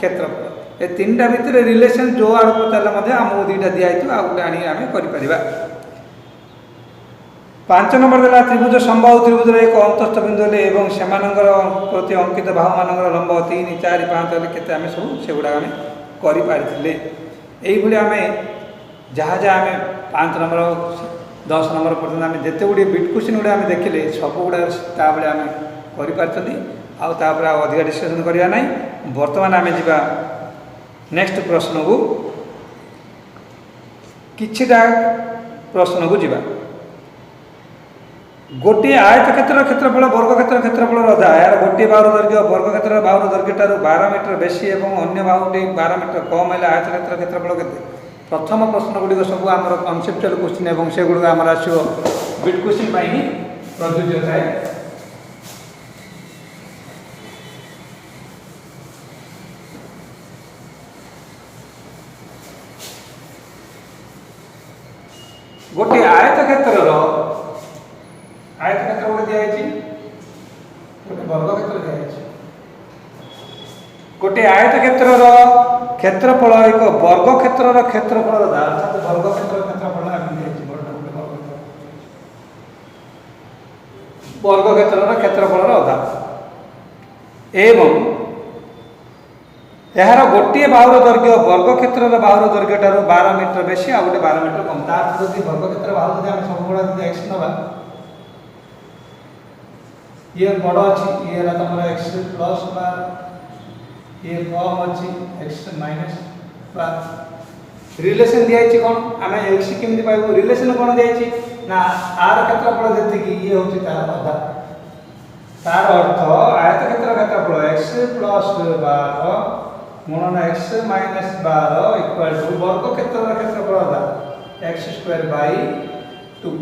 क्षेत्रफल ए 3टा भितर रिलेशन जो आड़ पचारे आमको 2टा दिखाई आ गोटे आम कर 5 नंबर देला त्रिभुज समबाहु त्रिभुजर एक अंतस्थ बिंदु एवं सेमानंकर प्रति अंकित बाहु मानकर लंब 3 4 5 केते आम सब से गुड़ा आम कर पारिथिले एही आम जहाँ जहाँ आम 5 नंबर 10 नंबर पर्यटन आम जिते गुड़े बिट क्वेश्चन गुड़ा आम देखिले सब गुड़ा ताबले आम कर पारछंती आउे अधिक डिस्कसन करवा ना बर्तमान आम जा नेक्स्ट प्रश्न को किछिटा प्रश्न को जीवा गोटे आयत क्षेत्र क्षेत्रफल वर्ग क्षेत्र क्षेत्रफल अधा यार गोटे बाहुर दैर्घ्य वर्ग क्षेत्र बाहुर दैर्घ्य ठार 12 मीटर बेसी और अन्य बाहुटी 12 मीटर कम है आयत क्षेत्र क्षेत्रफल के प्रथम प्रश्न गुड़िक सब आम कनसेप्चुअल क्वेश्चन और से गुड़ आम आसो बिट क्वेश्चन ही प्रযোज्य थाए गोटे आयत क्षेत्र आयत क्षेत्र गोटे दिखाई गोटे वर्ग क्षेत्र दिखाई गोटे आयत क्षेत्र क्षेत्रफल एक वर्ग क्षेत्र क्षेत्रफल अर्थात वर्ग क्षेत्र क्षेत्रफल वर्ग क्षेत्र क्षेत्रफल अधा एवं यार गोटे बाहुर दैर्घ्य वर्ग क्षेत्र बाहुर दैर्घ्य ठार 12 मीटर बेसी आ गोटे 12 मीटर कम तार जब वर्ग क्षेत्र बाहु जब आम सब गुड़ा एक्स नवा ये बड़ अच्छी ये तुम एक्स प्लस बार ये कम अच्छी एक्स माइनस बार रिलेशन दिखाई कौन आम एक्स केमी पाइबू रिलेशन कौन दिखाई ना आर क्षेत्रफल जी ये हूँ तार अधा तार अर्थ आयत क्षेत्र क्षेत्रफल एक्स प्लस 12 गुणन एक्स माइनस 12 इक्वल टू वर्ग क्षेत्र क्षेत्रफल अधा एक्स स्क्वायर बाई 2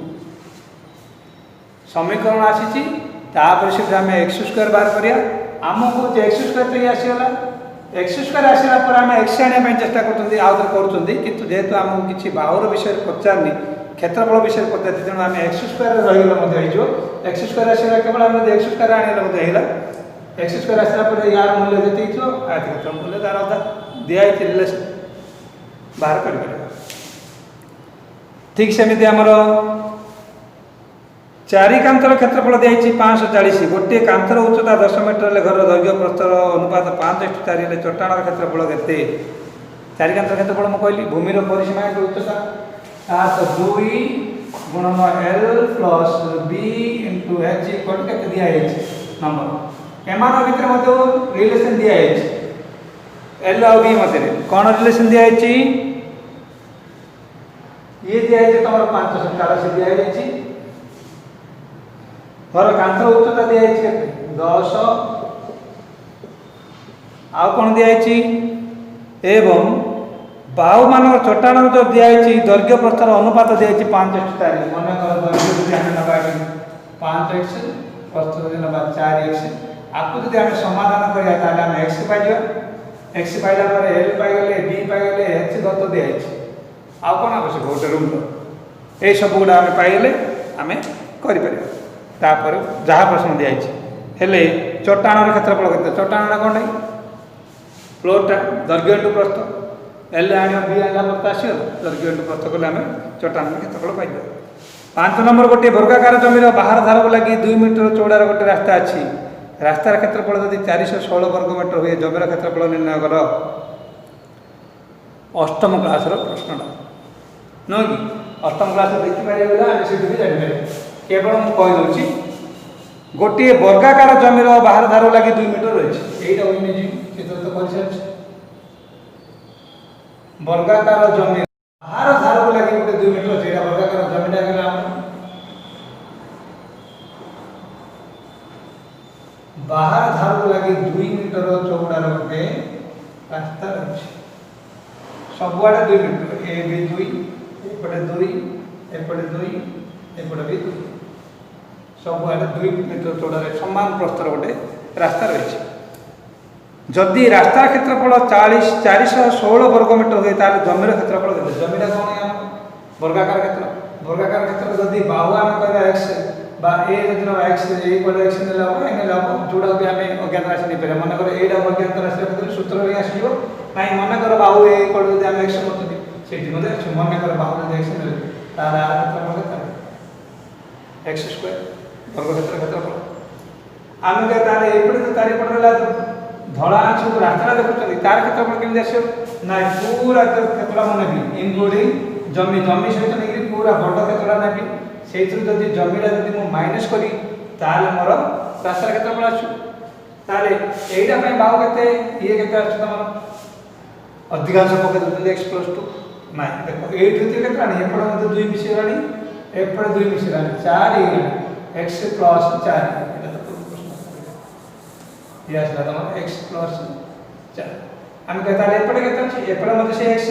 समीकरण आसी तापर से आम एक्स स्क्वायर बाहर करिया आमको एक्स स्क्वायर तो ये आसीगला एक्स स्क्वायर आसला पर आम एक्स आने चेष्टा कर किंतु जेहेतु आमको किसी बाहुर विषय पचारनी क्षेत्रफल विषय पचार तेणु आम एक्स स्क्वायर रहीगले एक्स स्क्वायर आसला केवल आम एक्स स्क्वायर आने एक्स स्क्वायर आसला पर यार मूल्य जी आयत क्षेत्र मूल्य तार अधा दिखाई रिलेशन बाहर कर ठीक सेमती आमर चारि कांतर क्षेत्रफल दिखाई 540 गोटे कांतर उच्चता 10 मीटर घर दैर्घ्य प्रस्तर अनुपात 5:4 चट्टाण क्षेत्रफल के चारि कांतर क्षेत्रफल मुझे कहली भूमिर परिसीमा उच्चता 2 गुणन L plus B into H equal के दिखाई नंबर एम भितर रिलेशन दिखाई एल और बी मध्य कौन रिलेशन दिखाई ये दिखाई तुम 540 दिखाई घर कांतर उच्चता दिखाई 10 आउ कौन दिखाई एवं बाहु मान चट्टाण जो दिखाई दैर्घ्य प्रस्तर अनुपात दिखाई 5:4 मन दैर्घ्य 5x प्रस्तर ना 4x आपको जब आम समाधान करा एक्स पाइबा एक्स पाइला एल पाइगले बी पाइगले एच दत्त दिखाई आउ कौन आवश्यक गोटे रूम ये सब गुड़ा आम पाइले आम कर तापर जहाँ प्रश्न दिखाई चट्टाण क्षेत्रफल के चट्टाण कौन नहीं फ्लोरटा दैर्घ्य इंटू प्रस्थ एल आण बी आना पर आस दैर्घ्य इंटू प्रस्थ कले आम चट्टाण क्षेत्रफल पाइबा 5 नंबर गोटे वर्गाकार जमीर बाहर धारक लगी 2 मीटर चौड़ार गोटे रास्ता अच्छी रास्तार क्षेत्रफल जब 416 वर्ग मीटर हुए जमीर क्षेत्रफल निर्णय कर अष्टम क्लास प्रश्नटा नुह कि अष्टम क्लास देखिपारे से भी जापर केवल मुझे कहीदे गोटे वर्गाकार जमीर बाहर धार लगे 2 मीटर रही है चित्र तो कर सारी वर्गाकार जमीर बाहर धार को लगे गोटे 2 मीटर अच्छे वर्गाकार जमीटा बाहर धार को लगे 2 मीटर चौड़ार गोटे रास्ता रही सबुआड़े 2 मीटर ए भी 2 एपटे 2 एपटे 2 एपटे भी 2 सबुआड़े 2 मीटर चौड़ार समान प्रस्तर गोटे रास्ता रही जदि रास्ता क्षेत्रफल 416 वर्ग मीटर हुए ताले जमीर क्षेत्रफल केते जमीटा कौन वर्गाकार क्षेत्र जदि बाहु आम कहवा एक्स बा ए जदि एक्स ए इक्वल एक्स नेला हो एने लाभ जोड़ा भी आम अज्ञात राशि नहीं पारे मन कर एटा अज्ञात राशि रखिले सूत्र भी आसीबो नहीं मन कर बाहु ए इक्वल जदि आम एक्स करथि सेठी मध्ये मन कर बाहु जदि एक्स नेले तार क्षेत्रफल केते एक्स स्क्वायर वर्ग क्षेत्रफल आम के तारे एपटे तो तारी पडला धड़ा सब रास्ता देखुं तार क्षेत्रफल केमि आसो ना पूरा क्षेत्र मन भी इनक्लूडिंग जमी सहित नहीं पूरा बड़ क्षेत्र नेबी से जदि जमीटा जब मुझे माइनस करी ताले मोर रास्तार क्षेत्रफल आसुले यहीटा बाहु के ये के अधिकांश पकड़ देते एक्स प्लस 2 ना देखो ये केते एपटे मत 2 मिसेगा एपटे 2 मिसेगा 4 एक्स प्लस 4 ये आसला तुम एक्स प्लस 4 आम कहता एपटे के एपटे मत से एक्स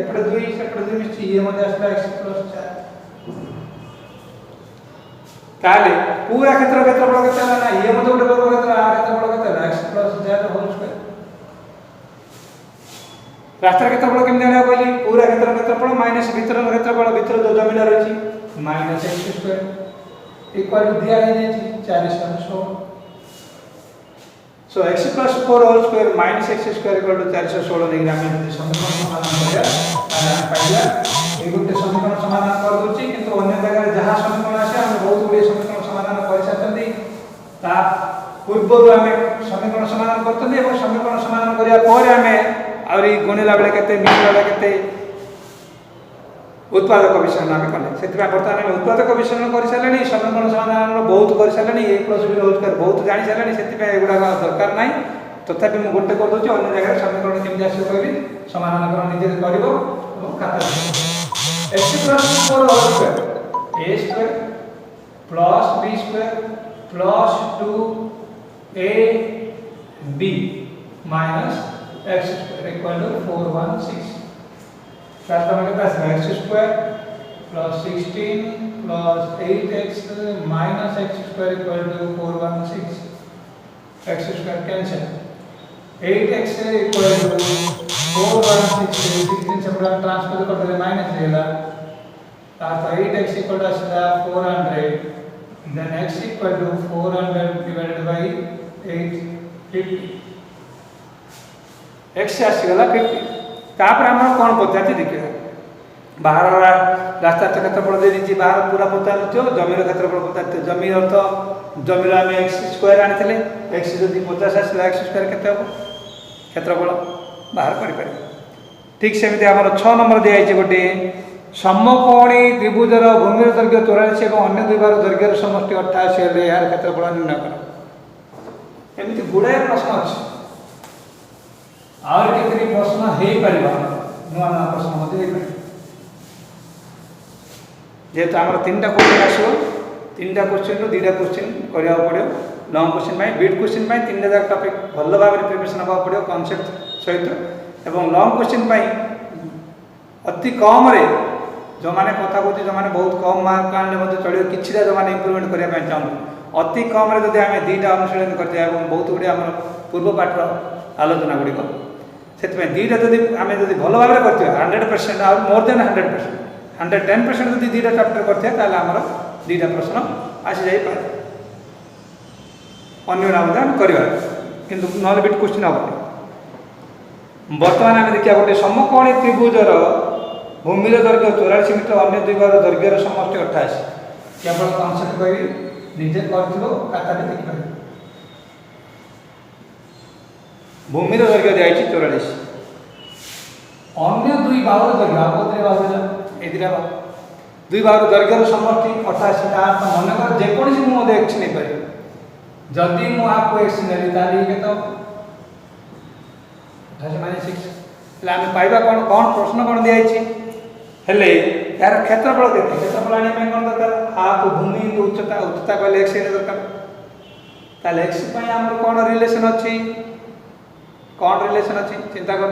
एपटे 2 सेपटे 2 मिसी ये मत आसला एक्स प्लस 4 ताले पूरा क्षेत्रफल केते ना ये मत गोटे वर्ग क्षेत्र आ क्षेत्रफल केते x प्लस 4 होल स्क्वायर रास्तार क्षेत्रफल केम जानिया कहली पूरा क्षेत्रफल माइनस भीतर जो जमीन रही minus x square equal to दिया है 416 सो x प्लस 4 whole square minus x square equal to 416 नहीं हम समीकरण समाधान करिया हम पाइला ए गोटे समीकरण समाधान कर दोची किंतु अन्य जगह जहां समीकरण आसे हम बहुत गुडी समीकरण समाधान कर सकते ता पूर्व हम समीकरण समाधान करते और समीकरण समाधान करिया पर हम और गुणिला बेले केते मिलला बेले केते उत्पादक विश्लेषण आम कले से बर्तमान उत्पादक विश्लेषण कर सारे समीकरण समाधान बहुत कर सारे ए प्लस बी होल स्क्वायर बहुत जानी सारे से एगुड़ा दरकार ना तथापि मुझे गोटे करदे अन्य जगह समीकरण केमी आस कह समाधान कर निजे कर खाता x प्लस 4 whole square a square plus b square plus 2a b minus x square equal to 416 रास्ता में कितना है x square plus 16 plus 8x minus x square equal to 416 x square cancel 8x equal to 416 16 से पूरा ट्रांसफर कर दे माइनस देला तातो 8x इक्वल टू असला 400 then x equal to 400 divided by 850 x से आसीगला 50 तापर हम कौन पद्धति देखिए बाहर रास्ता क्षेत्रफल दे दी बाहर पूरा पता नथियो जमीर क्षेत्रफल पता जमीर अर्थ जमीर आम एक्स स्क्वायर आनी एक्स जदि 50 आसला एक्स स्क्वायर केते हो क्षेत्रफल बाहर कर ठीक सेमती आम 6 नंबर दिखाई गोटे समकोणी त्रिभुजर भूमिर दैर्घ्य 44 और अन्य दुई बार दैर्घ्यर समष्टि 88 हेले यार क्षेत्रफल निर्णय कर एमती गुड़ाए प्रश्न अच्छे और केतरी प्रश्न हे परिबा नुआ नुआ प्रश्न मते हे परिबा जेतो हमर तीनटा क्वेश्चन आसो तीनटा क्वेश्चन रो दुईटा क्वेश्चन करिया पड़ियो long question by bit question by तीनटा जाक टॉपिक भलो भाबरे प्रिपरेशन हबा पड़ियो कांसेप्ट सहित एवं लॉन्ग क्वेश्चन बाय अति कम रे जो माने कथा कहते जो माने बहुत कम मार्क आनले मते चलियो किछिटा जो माने इंप्रूवमेंट करिया पय चाहू अति कम रे जदि हमें दुईटा अनुशीलन करते एवं बहुत गुडी हमर पूर्व पाठ आलोचना गुडी को सेतमे दुईटा जदि आमे जदि भलो भाबरे करते 100% और मोर देन 100% 110% जदि दुईटा चैप्टर करते ताले हमर दुईटा प्रश्न आसी जाई पारे अन्य नाम करवा किंतु नॉल बिट क्वेश्चन हम वर्तमान आम देखिए गोटे समकोणी त्रिभुजर भूमिर दैर्घ्य 84 मीटर अन्य दुई बार दैर्घ्यर समष्टि 88 केवल कनसेप्ट कहि निजे करथिलो खातारे देखि पारे भूमिर दैर्घ्य दियाछि 44 अन्य दुई बाहुर दैर्घ्य आपत्रे बाहुर एदिरा दुई बाहुर दैर्घ्यर समष्टि 88 का अर्थ मन कर जे कोनसी मु एक्स नै पारे जदि मु आपको x नेली ताली केते हो 28 એટલે ଆମେ ପାଇବା କ'ଣ କ'ଣ ପ୍ରଶ୍ନ କ'ଣ ଦିଆଯାଇଛି ହେଲେ यार क्षेत्रफल केते क्षेत्रफल आनी ପାଇଁ କ'ଣ ଦରକାର हाफ भूमि उच्चता उच्चता कहले x एने दरकार ताले x ପାଇଁ ଆମର କ'ଣ रिलेशन अछि चिंता कर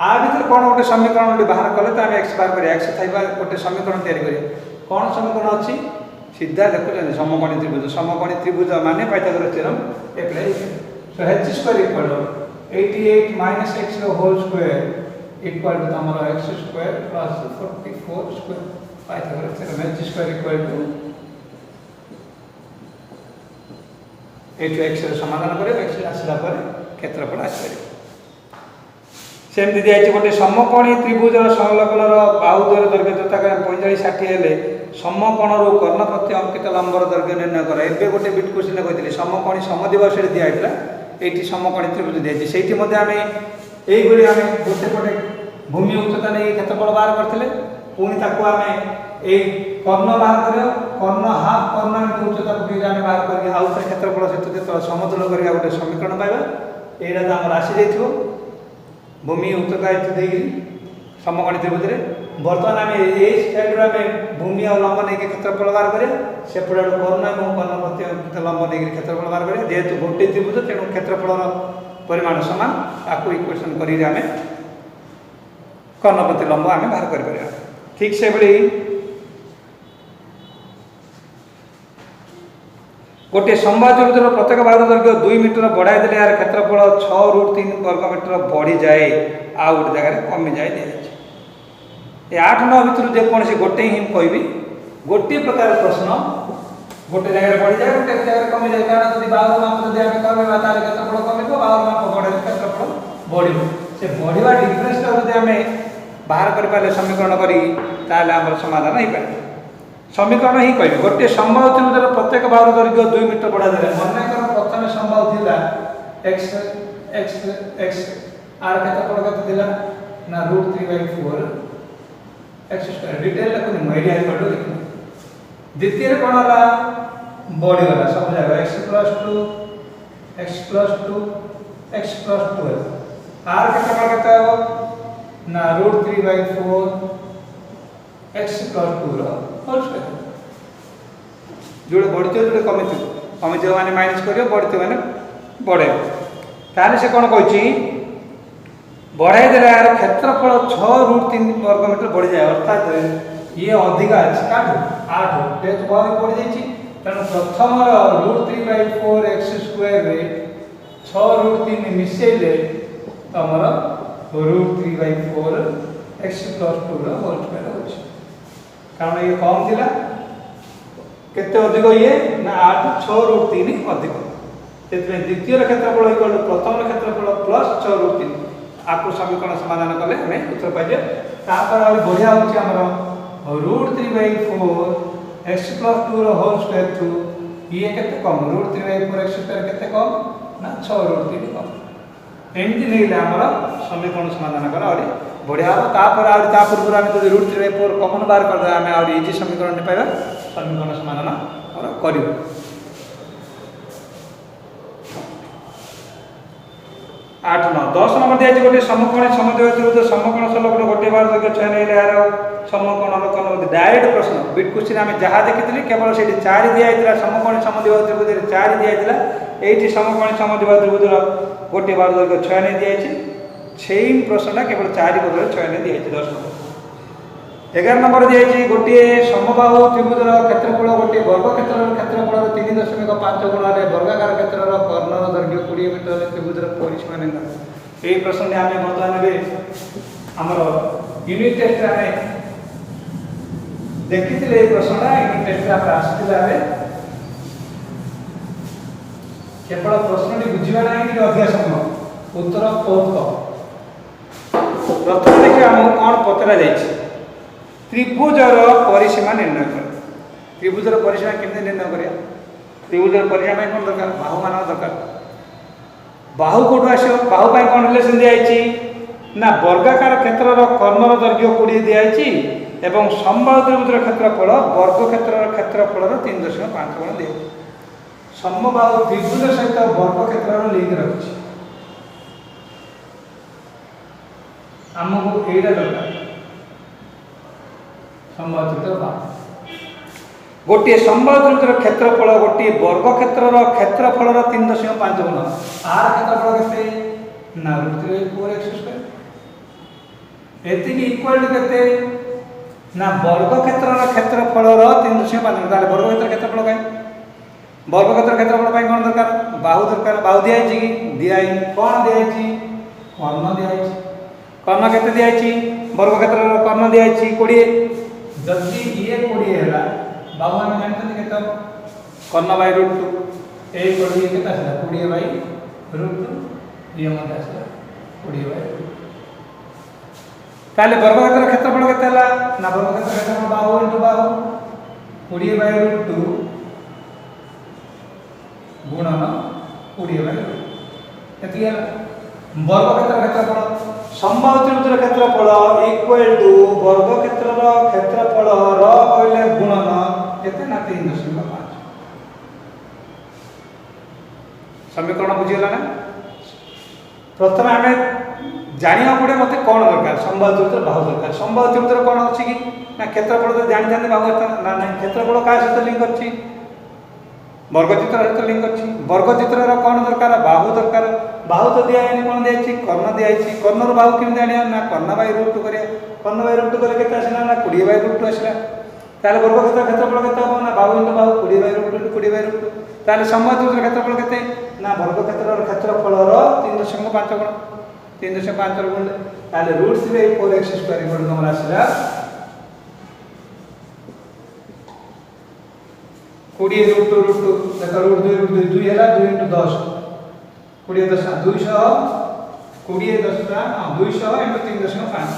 आ भीतर कौन गोटे समीकरण गोटे बाहर कले तो आम एक्स बाहर करिया एक्स थाइबा गोटे समीकरण तैयारी करिया कौन समीकरण अच्छी सीधा देखुଛନ୍ତି समकोणी त्रिभुज माने Pythagoras theorem apply so h square equal 88 minus x whole square equal to हमर x square plus 44 square Pythagoras theorem h square equal to x समाधान करे x आसला पर क्षेत्रफल आसपारे सेमती दिखाई गोटे समकोणी त्रिभुजर संलग्नर बाहु द्वय दैर्घ्य यथा 45 60 हेले समकोणर कर्ण प्रति अंकित लंबर दैर्घ्य निर्णय कर एबे गोटे बिट क्वेश्चन कहते समकोणी समदिवस दिखाई ये समकोणी त्रिभुज दिखाई से आम यही आम गोटे पटे भूमि उच्चता नहीं क्षेत्रफल बाहर करते पुणी ताको आम यही कर्ण बाहर कर कर्ण हाफ कर्ण उच्चता को आम बाहर कर क्षेत्रफल सहित जो समतुल करवा गोटे समीकरण पाइबा यहाँ तो आम आसी जाइए भूमि उच्चता देगी समकोणी त्रिभुज बर्तमान आम ये साइड आम भूमि और लंब नहीं क्षेत्रफल बाहर करें सेपटे कर्ण और कर्ण प्रति लंब नहीं क्षेत्रफल बाहर करें जेहेतु गोटे त्रिभुज तेणु क्षेत्रफल परिमाण समान आपको इक्वेशन कर कर्ण प्रति लंब आम बाहर कर ठीक से भाई गोटे समबाहु त्रिभुजर प्रत्येक बाहु दैर्घ्य 2 मीटर बढ़ाई देले यार क्षेत्रफल 6√3 वर्ग मीटर बढ़ी जाए आ गोटे जगह कमी जाए दिया 8-9 भितर जेकोसी गोटे ही कहबी गोटे प्रकार प्रश्न गोटे जगह बढ़ी जाए गोटे जगह कमी जाए कारण जब बाहुर माप जब आम कमेबा ताले क्षेत्रफल कमिब बाहुर माप बढ़े क्षेत्रफल बढ़िब से बढ़िया डिफरेंस जब आम बाहर कर पारे समीकरण करी ताले आम समाधान हो पाए समीकरण ही कह गोटे समबाहु त्रिभुजर प्रत्येक बाहु दैर्घ्य 2 मीटर बढ़ा देले मनकर प्रथम समबाहु थिला x x x आर क्षेत्रफल केते दिला ना √3/4 x स्क्वायर डिटेल लखनी आइडिया कर लिखना द्वितीय कोन होला बढ़ी गला सब जगह x + 2 x + 12 आर क्षेत्रफल केते हो ना √3/4 x + 2 रो होल स्क्वायर जोड़े बढ़ते जोड़े कमी माने माइनस करियो बढ़ते माने बढ़े ताले से कोन कहछि बढ़ाई देला यार क्षेत्रफल 6√3 वर्ग मीटर बढ़ी जाए अर्थात ये अधिक अछि काटो 8 तेज बहुत बढ़ी जाइछि तनो प्रथम √3/4 x स्क्वायर रे 6√3 मिसेले तमर √3/4 x + 2 रो होल स्क्वायर होछि कारण ये कम थिला केते अधिक ये ना 8 6√3 अधिक सेतमे द्वितीय क्षेत्रफल इक्वल टू प्रथम क्षेत्रफल प्लस 6√3 आपको समीकरण समाधान कले हमें उत्तर पाइबे तापर और बढ़िया होछि हमर √3/4 x + 2 रो होल स्क्वायर टू ये केते कम √3/4 x स्क्वायर केते कम ना 6√3 कम एमती नहीं हमर समीकरण समाधान कर और बढ़िया हो तापर और ता पूर्व आम जो √3/4 कमन बाहर कर आम और इजी समीकरण नहीं पाइबा समीकरण समाधान और करियो 8-9 10 नंबर दिया गोटे समकोणी समद्विबाहु त्रिभुज समकोण संलग्न गोटे बाहु दैर्घ्य 6 नहीं यार समकोणर कर्ण डायरेक्ट प्रश्न बिट क्वेश्चन आम जहाँ देखी केवल से 4 दिया समकोणी समद्विबाहु त्रिभुज 4 दिया ये समकोणी समद्विबाहु त्रिभुजर गोटे बाहु दैर्घ्य 6 नहीं दिखाई सेम प्रश्नटा केवल 4 बदल 6 नहीं दिखाई 10 नंबर 11 नंबर दिखाई गोटे समबाहु त्रिभुजर क्षेत्रफल गोटे वर्ग क्षेत्रफल 3.5 गुण वर्गाकार क्षेत्र कर्णर दैर्घ्य 20 मीटर त्रिभुजर परिसीमा निर्णय यही प्रश्न आम बर्तमान आमर यूनिट टेस्ट आम देखी प्रश्नटा यूनिट टेस्ट आसला केवल प्रश्न बुझा ना कि अधिक समय उत्तर बहुत कम प्रथम देखिए आमको कौन पचरा जाइए त्रिभुजर परिसीमा निर्णय कर त्रिभुजर परिसीमा केमती निर्णय करिया त्रिभुजर परिसीमा कौन दरकार बाहु मान दरकार बाहु कौटू आस बाहु कौन रिलेसन दिखाई ना वर्गाकार क्षेत्रर कर्णर दैर्घ्य 20 दिखाई एवं समबाहु त्रिभुजर क्षेत्रफल वर्ग क्षेत्रफल 3.5 गुण दिखाई समबाहु त्रिभुज सहित वर्ग क्षेत्र लिंक रखी आमको एटा दरकार समबाहु त्रिभुज बाहु गोटे समबाहु त्रिभुजर क्षेत्रफल गोटे वर्ग क्षेत्रर क्षेत्रफल 3.5 गुण आर क्षेत्रफल केते ना √3/4x²। एतिकी इक्वल टू केते ना वर्ग क्षेत्रर क्षेत्रफल 3.5 गुण ताले वर्ग क्षेत्र क्षेत्रफल काय वर्ग क्षेत्र क्षेत्रफल पाई कोन दरकार बाहु दिया है कि दिया है कोन दिया है कर्ण दिया है कर्ण केते दिया है वर्ग क्षेत्रर कर्ण दिया है 20 जदि ये 20 हैला बाबू हम जानते केते कर्ण बाय √2 ए कोडी केते आसला 20 बाय √2 ये मत आसला 20 बाय ताले वर्ग क्षेत्र क्षेत्रफल केते हला ना वर्ग क्षेत्र क्षेत्रफल बाहु इनटू बाहु 20 बाय √2 गुणन 20 बाय एति हला वर्ग क्षेत्र क्षेत्रफल समबाहु त्रिभुजर क्षेत्रफल इक्वल टू वर्ग क्षेत्रर क्षेत्रफल र कहले गुणन केते ना 3.5 समीकरण बुझिला ना प्रथम आमे जानिया पड़े मते कोन दरकार समबाहु त्रिभुजर बाहु दरकार समबाहु त्रिभुजर कोन अछि कि ना क्षेत्रफल तो जानि जानि बाहु ना ना क्षेत्रफल का सहित लिंक अछि वर्ग चित्र सहित लिंक अछि वर्ग चित्रर कोन दरकार बाहु तो दिया है कोन दिया अछि कर्ण दिया अछि कर्णर बाहु केम जानिया ना कर्ण बाय √2 करिया कर्ण बाय √2 करे केते आसला ना 20 बाय √2 आसला ताले वर्ग क्षेत्र क्षेत्रफल केते हो ना बाहु इनटू बाहु 20 बाय √2 20 बाय √2 ताले समबाहु त्रिभुजर क्षेत्रफल केते ना वर्ग क्षेत्रर क्षेत्रफल 3.5 गुण 3.5 गुण ताले √3/4x² गुण नंबर आसला 20 √2 देखो √2 2 हैला 2 * 10 20 10 200 20 10 200 * 3.5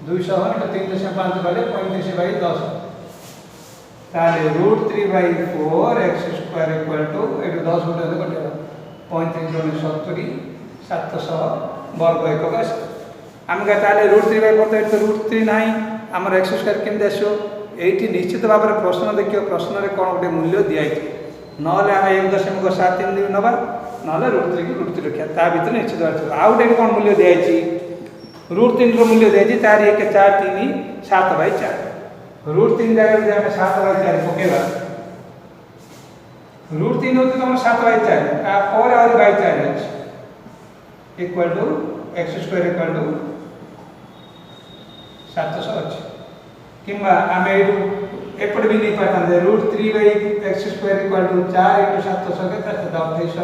200 * 3.5 गले 35/10 ताले √3/4x² एटू 10 गुण कटे 35 70 700 वर्ग एकक आस आम का ताले √3/4 तो एटू √3 नाही हमर x² केम देसो एठी निश्चित भाव में प्रश्न देखियो प्रश्न रे कोन गोटे मूल्य दिया है नले हम 1.73 नबा नले √3 की √3 रखिया ता भीतर निश्चित भाव आउट एठी कोन मूल्य दिया है √3 रो मूल्य दिया है 4 1 4 3 7/4 √3 जगह जे हम 7/4 पकेबा √3 होते तो हम 7/4 आ और 4 है equal to x² equal to 700 अछि किंबा आमे एपट भी नहीं पाता √3/x² इक्वल टू 4 * 700 के तक 28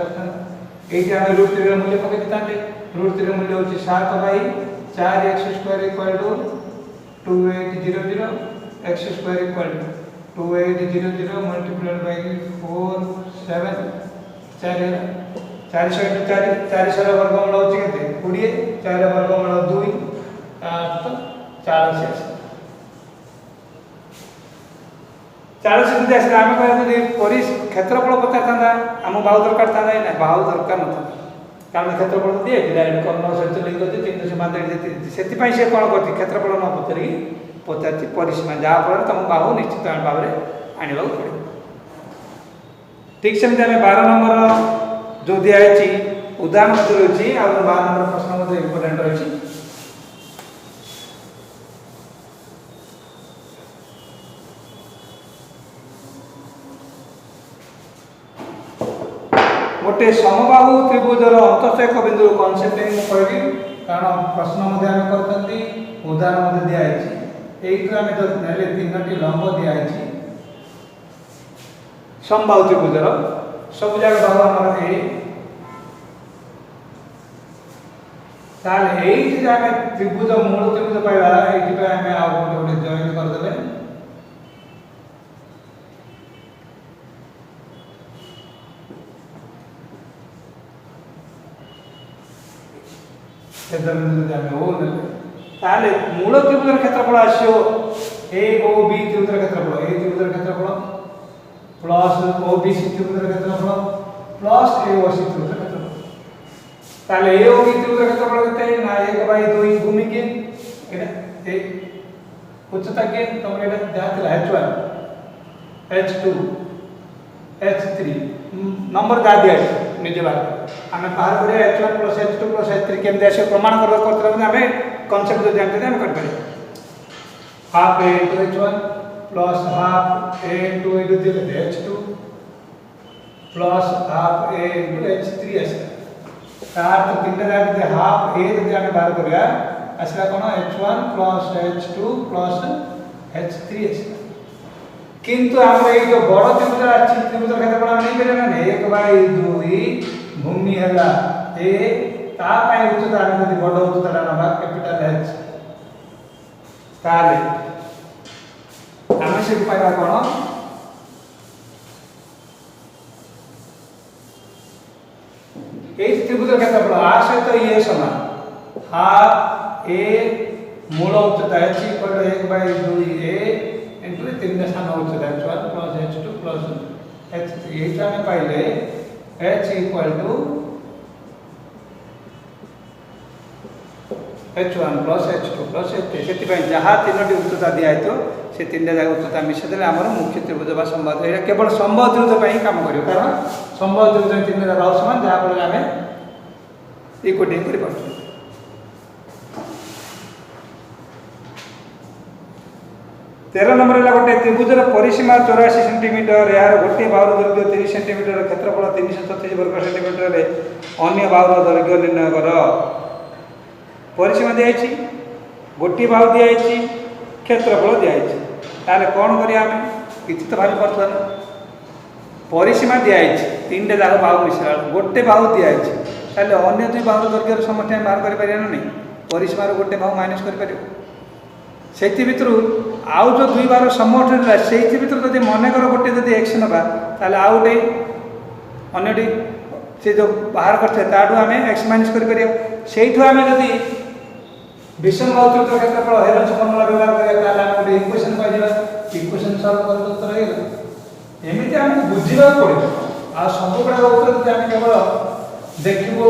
एठी आमे √3 रो मूल्य पके दितांते √3 रो मूल्य होची 7/4x² equal to 2800 x² equal to 2800 multiplied by 4 7 4 400 * 4 400 रो वर्गमूल होची केते 20 4 रो वर्गमूल 2 तो 40 चार से जैसे आम कहते परिस क्षेत्रफल पचार आम बाहु दरकार था ना बाहु दरकार न कारण क्षेत्रफल दिए डायरेक्ट कर्ण सहित लिंक अच्छे 3.5 से कौन कर क्षेत्रफल न पचारि पचार परिसीमा जहाँफल तुम बाहु निश्चित भाव में आने पड़े ठीक सेमती आम 12 नंबर जो दिखाई उदाहरण रही आ 12 नंबर प्रश्न इम्पोर्टाट रही गोटे समबाहु त्रिभुजर अंतःस्थेक बिंदु कनसेप्ट कहबी कारण प्रश्न करते उदाहरण दिखाई ये जो नेले 3टी लंब दिखाई समबाहु त्रिभुजर सब जगह बाहु आम ए ताले त्रिभुज मूल त्रिभुज पाइबा ये आम आउ गोटे जॉइन करदे मूल त्रिभुजर क्षेत्रफल आसो ए ओ बी त्रिभुजर क्षेत्रफल ए त्रिभुजर क्षेत्रफल प्लस ओ बी सी त्रिभुजर क्षेत्रफल प्लस ए ओ सी त्रिभुजर क्षेत्रफल ताले ए ओ बी त्रिभुजर क्षेत्रफल केते ना 1/2 भूमि के एटा ए उच्चता के तुम एटा जातला h1 h2 H3 नंबर जा दिया है निजे बाहर आम बाहर करिया H1 plus H2 plus H3 केमती आसे प्रमाण करते आम कनसेप्ट जो जानते आम कर half A into H1 plus half A into H2 plus half A into H3 आसे तार तो तीन जाक हाफ A जब आम बाहर करिया आसला कोन H1 plus H2 plus H3 आसला किंतु आम जो बड़ त्रिभुज अच्छी त्रिभुज क्षेत्रफल आम नहीं पारे ना 1/2 भूमि है ए तापाई उच्चता आम जब बड़ उच्चता ना कैपिटल H ताले आम से पाइबा कोन ए त्रिभुज क्षेत्रफल आ सहित ये समान हाफ ए मूल उच्चता H इक्वल 1/2 a into 3 स्थान उच्चता H1 plus H2 plus H3 ये आम पाइले H equal to H1 plus H2 plus H3 से जहाँ तीनोटी उच्चता दिया तो से तीन जगह उच्चता मिसेदेले आमर मुख्य त्रिभुज बा संबंध ये केवल संबंध त्रिभुज पर ही काम करियो कारण संबंध त्रिभुज तीन जगह बाहु समान जहाँ फल आम इक्वटिंग कर पार्छ 13 नंबर है गोटे त्रिभुजर परिसीमा 84 सेंटीमीटर यार गोटे बाहुर दैर्घ्य 30 सेंटीमीटर क्षेत्रफल 336 वर्ग सेंटीमीटर रे अन्य बाहुर दैर्घ्य निर्णय कर परिसीमा दिया गोटे बाहु दिया क्षेत्रफल दिया ताले कौन करिया आमे किछि तो भाबी पड़थला ना परिसीमा दिया तीन टा जाक बाहु मिसला गोटे बाहु दिया ताले अन्य दुई बाहुर दैर्घ्य समस्या बाहर कर परिया ना नहीं परिसीमा रो गोटे बाहु माइनस कर परियो सेति भितरु आउ जो दुई बार समोठ से जब मन कर गोटे जब एक्स ना ताले आउ गोटे अन्यटी से जो बाहर करते आम एक्स माइनस कर आम जदि विषम बाहु क्षेत्रफल हेलंस फर्मुला व्यवहार करा गोटे इक्वेशन पाइबा इक्वेशन सॉल्व कर उत्तर होगा एमती आम बुझा पड़ो आ सब गुड़ा उत्तर आम केवल देखो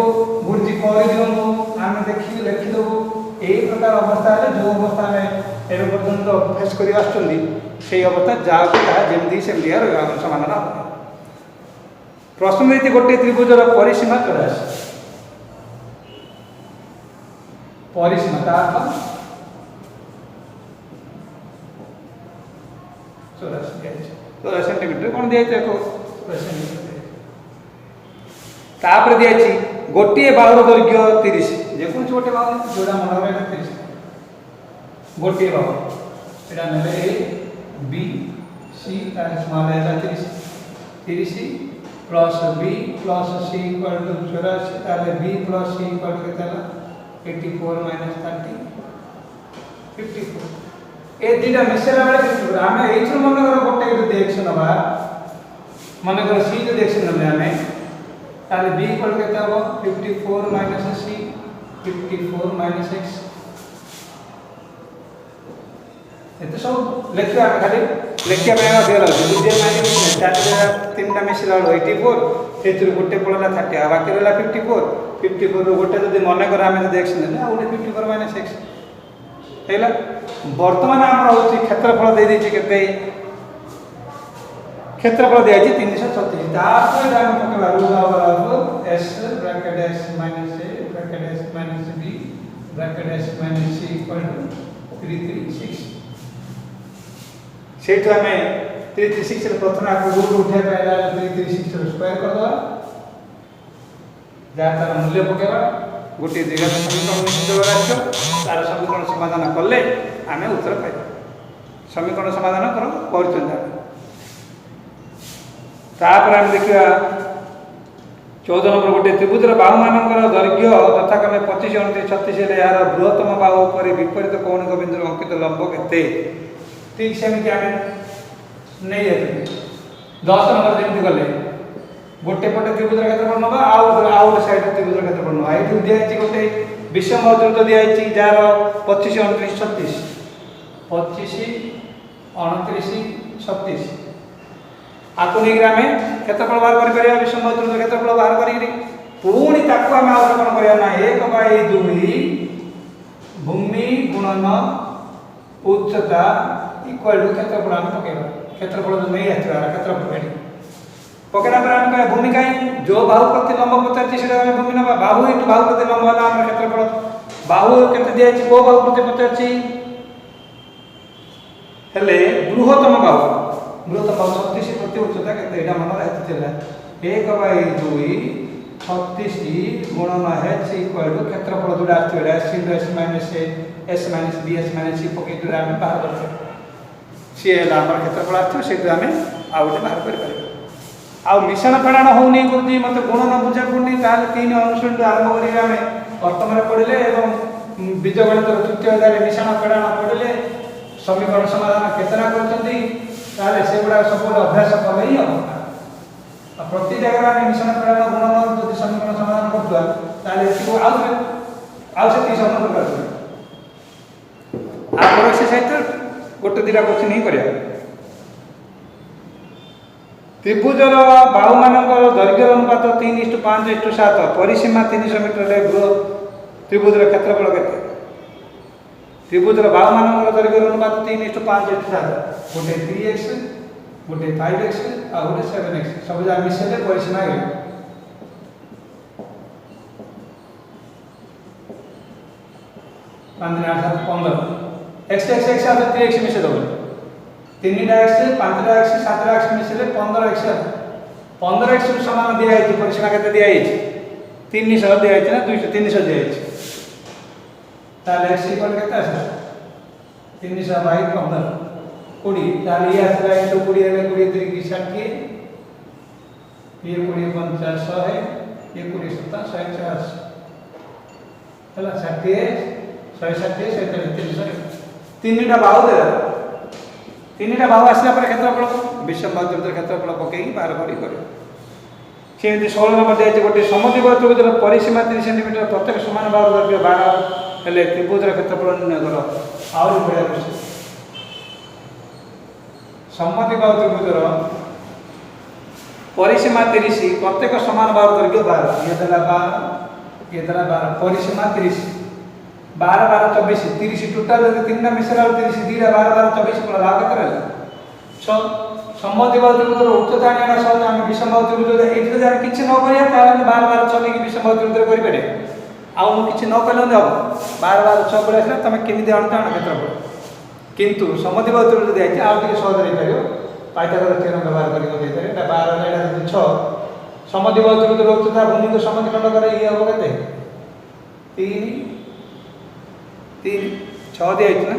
बुझी करदिनु आम देखिए लिखिदेबू यही प्रकार अवस्था है जो अवस्था में एवं पर्यटन फेस कर अवस्था जहाँ जमी सेमती समाधान प्रश्न देती गोटे त्रिभुजर परिसीमा 84 परिसीमा का अर्थ 84 सेंटीमीटर कौन दिया तापर दिया गोटे बाहुर दैर्घ्य 30 जेको गोटे बाहु जोड़ा मन रहा 30 गोटे बाहु एटा नेले ए बी सी तार स्मॉल है 30 plus b plus c equal to 84 ताले बी प्लस सी इक्वल टू केतला 84 माइनस 30 54 ए दिटा मिसेला बेले आमे एथु मन कर गोटे जो एक्स नबा मन कर सी जो एक्स नबे आमे ताले b इक्वल केता हो 54 माइनस c 54 माइनस x एते सब लेखिया खाली लेखिया बेगा देला बुझे माने ताते तीनटा मिसला 84 एतिर गोटे पळला 30 बाकी रहला 54 रो गोटे जदी मने कर आमे जदी x ने आ गोटे 54 माइनस x हेला वर्तमान हमर होची क्षेत्रफल दे देछि केते क्षेत्रफल दिया 336 तापर हम पकेबा rule of s bracket s minus a bracket s minus b bracket s minus c equal to 336 सेठ हमें 336 रे प्रथम आपको रूट उठे पहला 336 रो स्क्वायर कर दो जा तार मूल्य पकेबा गोटे जगह समीकरण निश्चित राखियो तार समीकरण समाधान करले हमें उत्तर पाइबा समीकरण समाधान करो करचंदा तापर हम देखिया 14 नंबर गोटे त्रिभुजर बाहु मानकर दैर्घ्य यथाक्रमे 25 29 36 रे यार बृहत्तम बाहु पर विपरीत कौणिक बिंदु अंकित लंब केते ठीक सेमि आमे नहीं जाते 10 नंबर जेमति गले गोटे पटे त्रिभुजर क्षेत्रफल नबा आउ साइड त्रिभुजर क्षेत्रफल नबा एठी दिया छि गोटे विषम बाहु त्रिभुज दिया छि जार 25 29 36 25 29 36 आपको नहीं आम क्षेत्रफल बाहर कर विषम बाहु त्रिभुज क्षेत्रफल बाहर करी पुणी ताको आम आउ कौन करना ना 1/2 भूमि गुणन उच्चता इक्वल टू क्षेत्रफल आम पकेबा क्षेत्रफल जो नहीं आथिबा क्षेत्रफल पकड़ा पर आम कह भूमि कहीं जो बाहु प्रति लंब पचार से भूमि ना बाहु इंटू बाहु प्रति लंब है आम क्षेत्रफल बाहु केते दिया को बाहु प्रति पचार हेले बृहत्तम बाहु 36 प्रति उच्चता केते एटा मन रहत थिला 1/2 36 गुणन h इक्वल टू क्षेत्रफल जोड़ा आछे s * s - a s - b s - c पके जोड़ा हम बाहर करछे सी है आम क्षेत्रफल आछे से आम आ गोटे बाहर कर पारे आ मिश्रण फेड़ाण होनी गुरुजी मत गुण न बुझा पड़नी ताल 3 अनुष्ठान आरंभ करी आम प्रथम पढ़ले और बीजगणित तृतीय अध्याय मिश्रण फेड़ाण पढ़ले समीकरण समाधान केतना करछंती ताले से गुडा सब अभ्यास कले ही हम प्रति जगह आम मिश्रण फेड़ाण गुण न जदि समीकरण समाधान करथुआ ताले एतिको आउ से 30 नंबर करथुआ आ पर से सहित गोटे दिरा क्वेश्चन ही करिया त्रिभुजर बाहु मानकर दैर्घ्य अनुपात 3:5:7 परिसीमा 300 मीटर गृह त्रिभुजर क्षेत्रफल केते त्रिभुजर बाहु मानकर दैर्घ्य अनुपात 3:5:7 गोटे 3x गोटे 5x आ गोटे 7x सब जा मिसेले परिसीमा हे 5 8 7 15 x x x आ 3x मिसे दो 3टा x 5टा x 7टा x मिसले 15x 15x समान दिया है परिसीमा केते दिया है 300 दिया है ना 200 300 दिया है ताले x इक्वल केते आसे 300 बाई 15 20 ताले ये आसला है तो 20 है 20 3 की 60 ये 20 50 100 है ये 20 70 140 चला 60 है 160 160 3टा बाहु दे 3टा बाहु आसला पर क्षेत्रफल विषम बाहु त्रिभुज क्षेत्रफल पकई बाहर करी करे से 16 नंबर दिया है गोटे समद्विबाहु त्रिभुजर परिसीमा 30 सेंटीमीटर प्रत्येक समान बाहु दैर्घ्य 12 हेले त्रिभुजर क्षेत्रफल निर्णय करो आउर बढ़िया क्वेश्चन समद्विबाहु त्रिभुजर परिसीमा 30 प्रत्येक समान बाहु दैर्घ्य 12 ये देला 12 परिसीमा 30 12 12 24 30 टोटल तीनटा मिसरा 30 2 12 12 24 को लाभ केते रहला 6 समद्विबाहु त्रिभुजर उच्चता आनिया सहज हम विषमबाहु त्रिभुज एठी जर किछि न करिया ताले 12 12 6 लेके विषमबाहु त्रिभुज करि पारे आ मु किछि न कले न हो 12 12 6 पळे आसला तमे केमिति अणता क्षेत्रफल किंतु समद्विबाहु त्रिभुज दिया छै आ टिके सहज रे पारियो पाइथागोरस थ्योरम व्यवहार करि दे पारे एटा 12 एटा 6 समद्विबाहु त्रिभुजर उच्चता भूमि को समद्विखंड करे ये हो केते 3 6 दिया है ना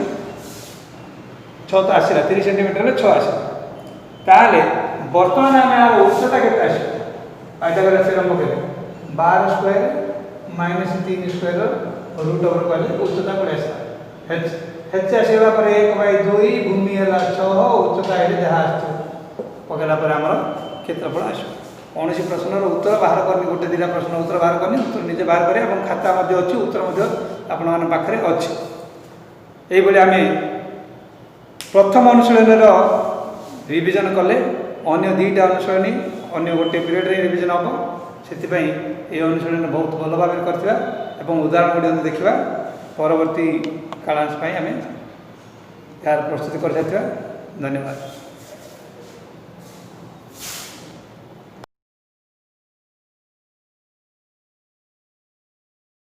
6 तो आसला 30 सेंटीमीटर रे 6 आसला ताले वर्तमान आमे आ उच्चता केते आसे पाइथागोरस थ्योरम पकेले 12 square minus 3 square root over कले उच्चता पड़े आसला h आसीला पर 1/2 भूमि हला 6 उच्चता एले जहा आछो पकेला पर हमर क्षेत्रफल आसो कौन सी प्रश्नर उत्तर बाहर करनी गोटे दिना प्रश्न उत्तर बाहर करनी उत्तर निजे बाहर करे और खाता मध्य अच्छी उत्तर मध्य आपण मान पाखरे अच्छी एई बले आमे प्रथम अनुशीलन रिविजन कले अन्य दुईटा अनुशीलनी अन्य गोटे पीरियड रे रिविजन हम से ये अनुशीलन बहुत भल भाव करथिबा एवं उदाहरण गुडी देखिबा परवर्ती कालांश आम यार प्रस्तुति कर धन्यवाद।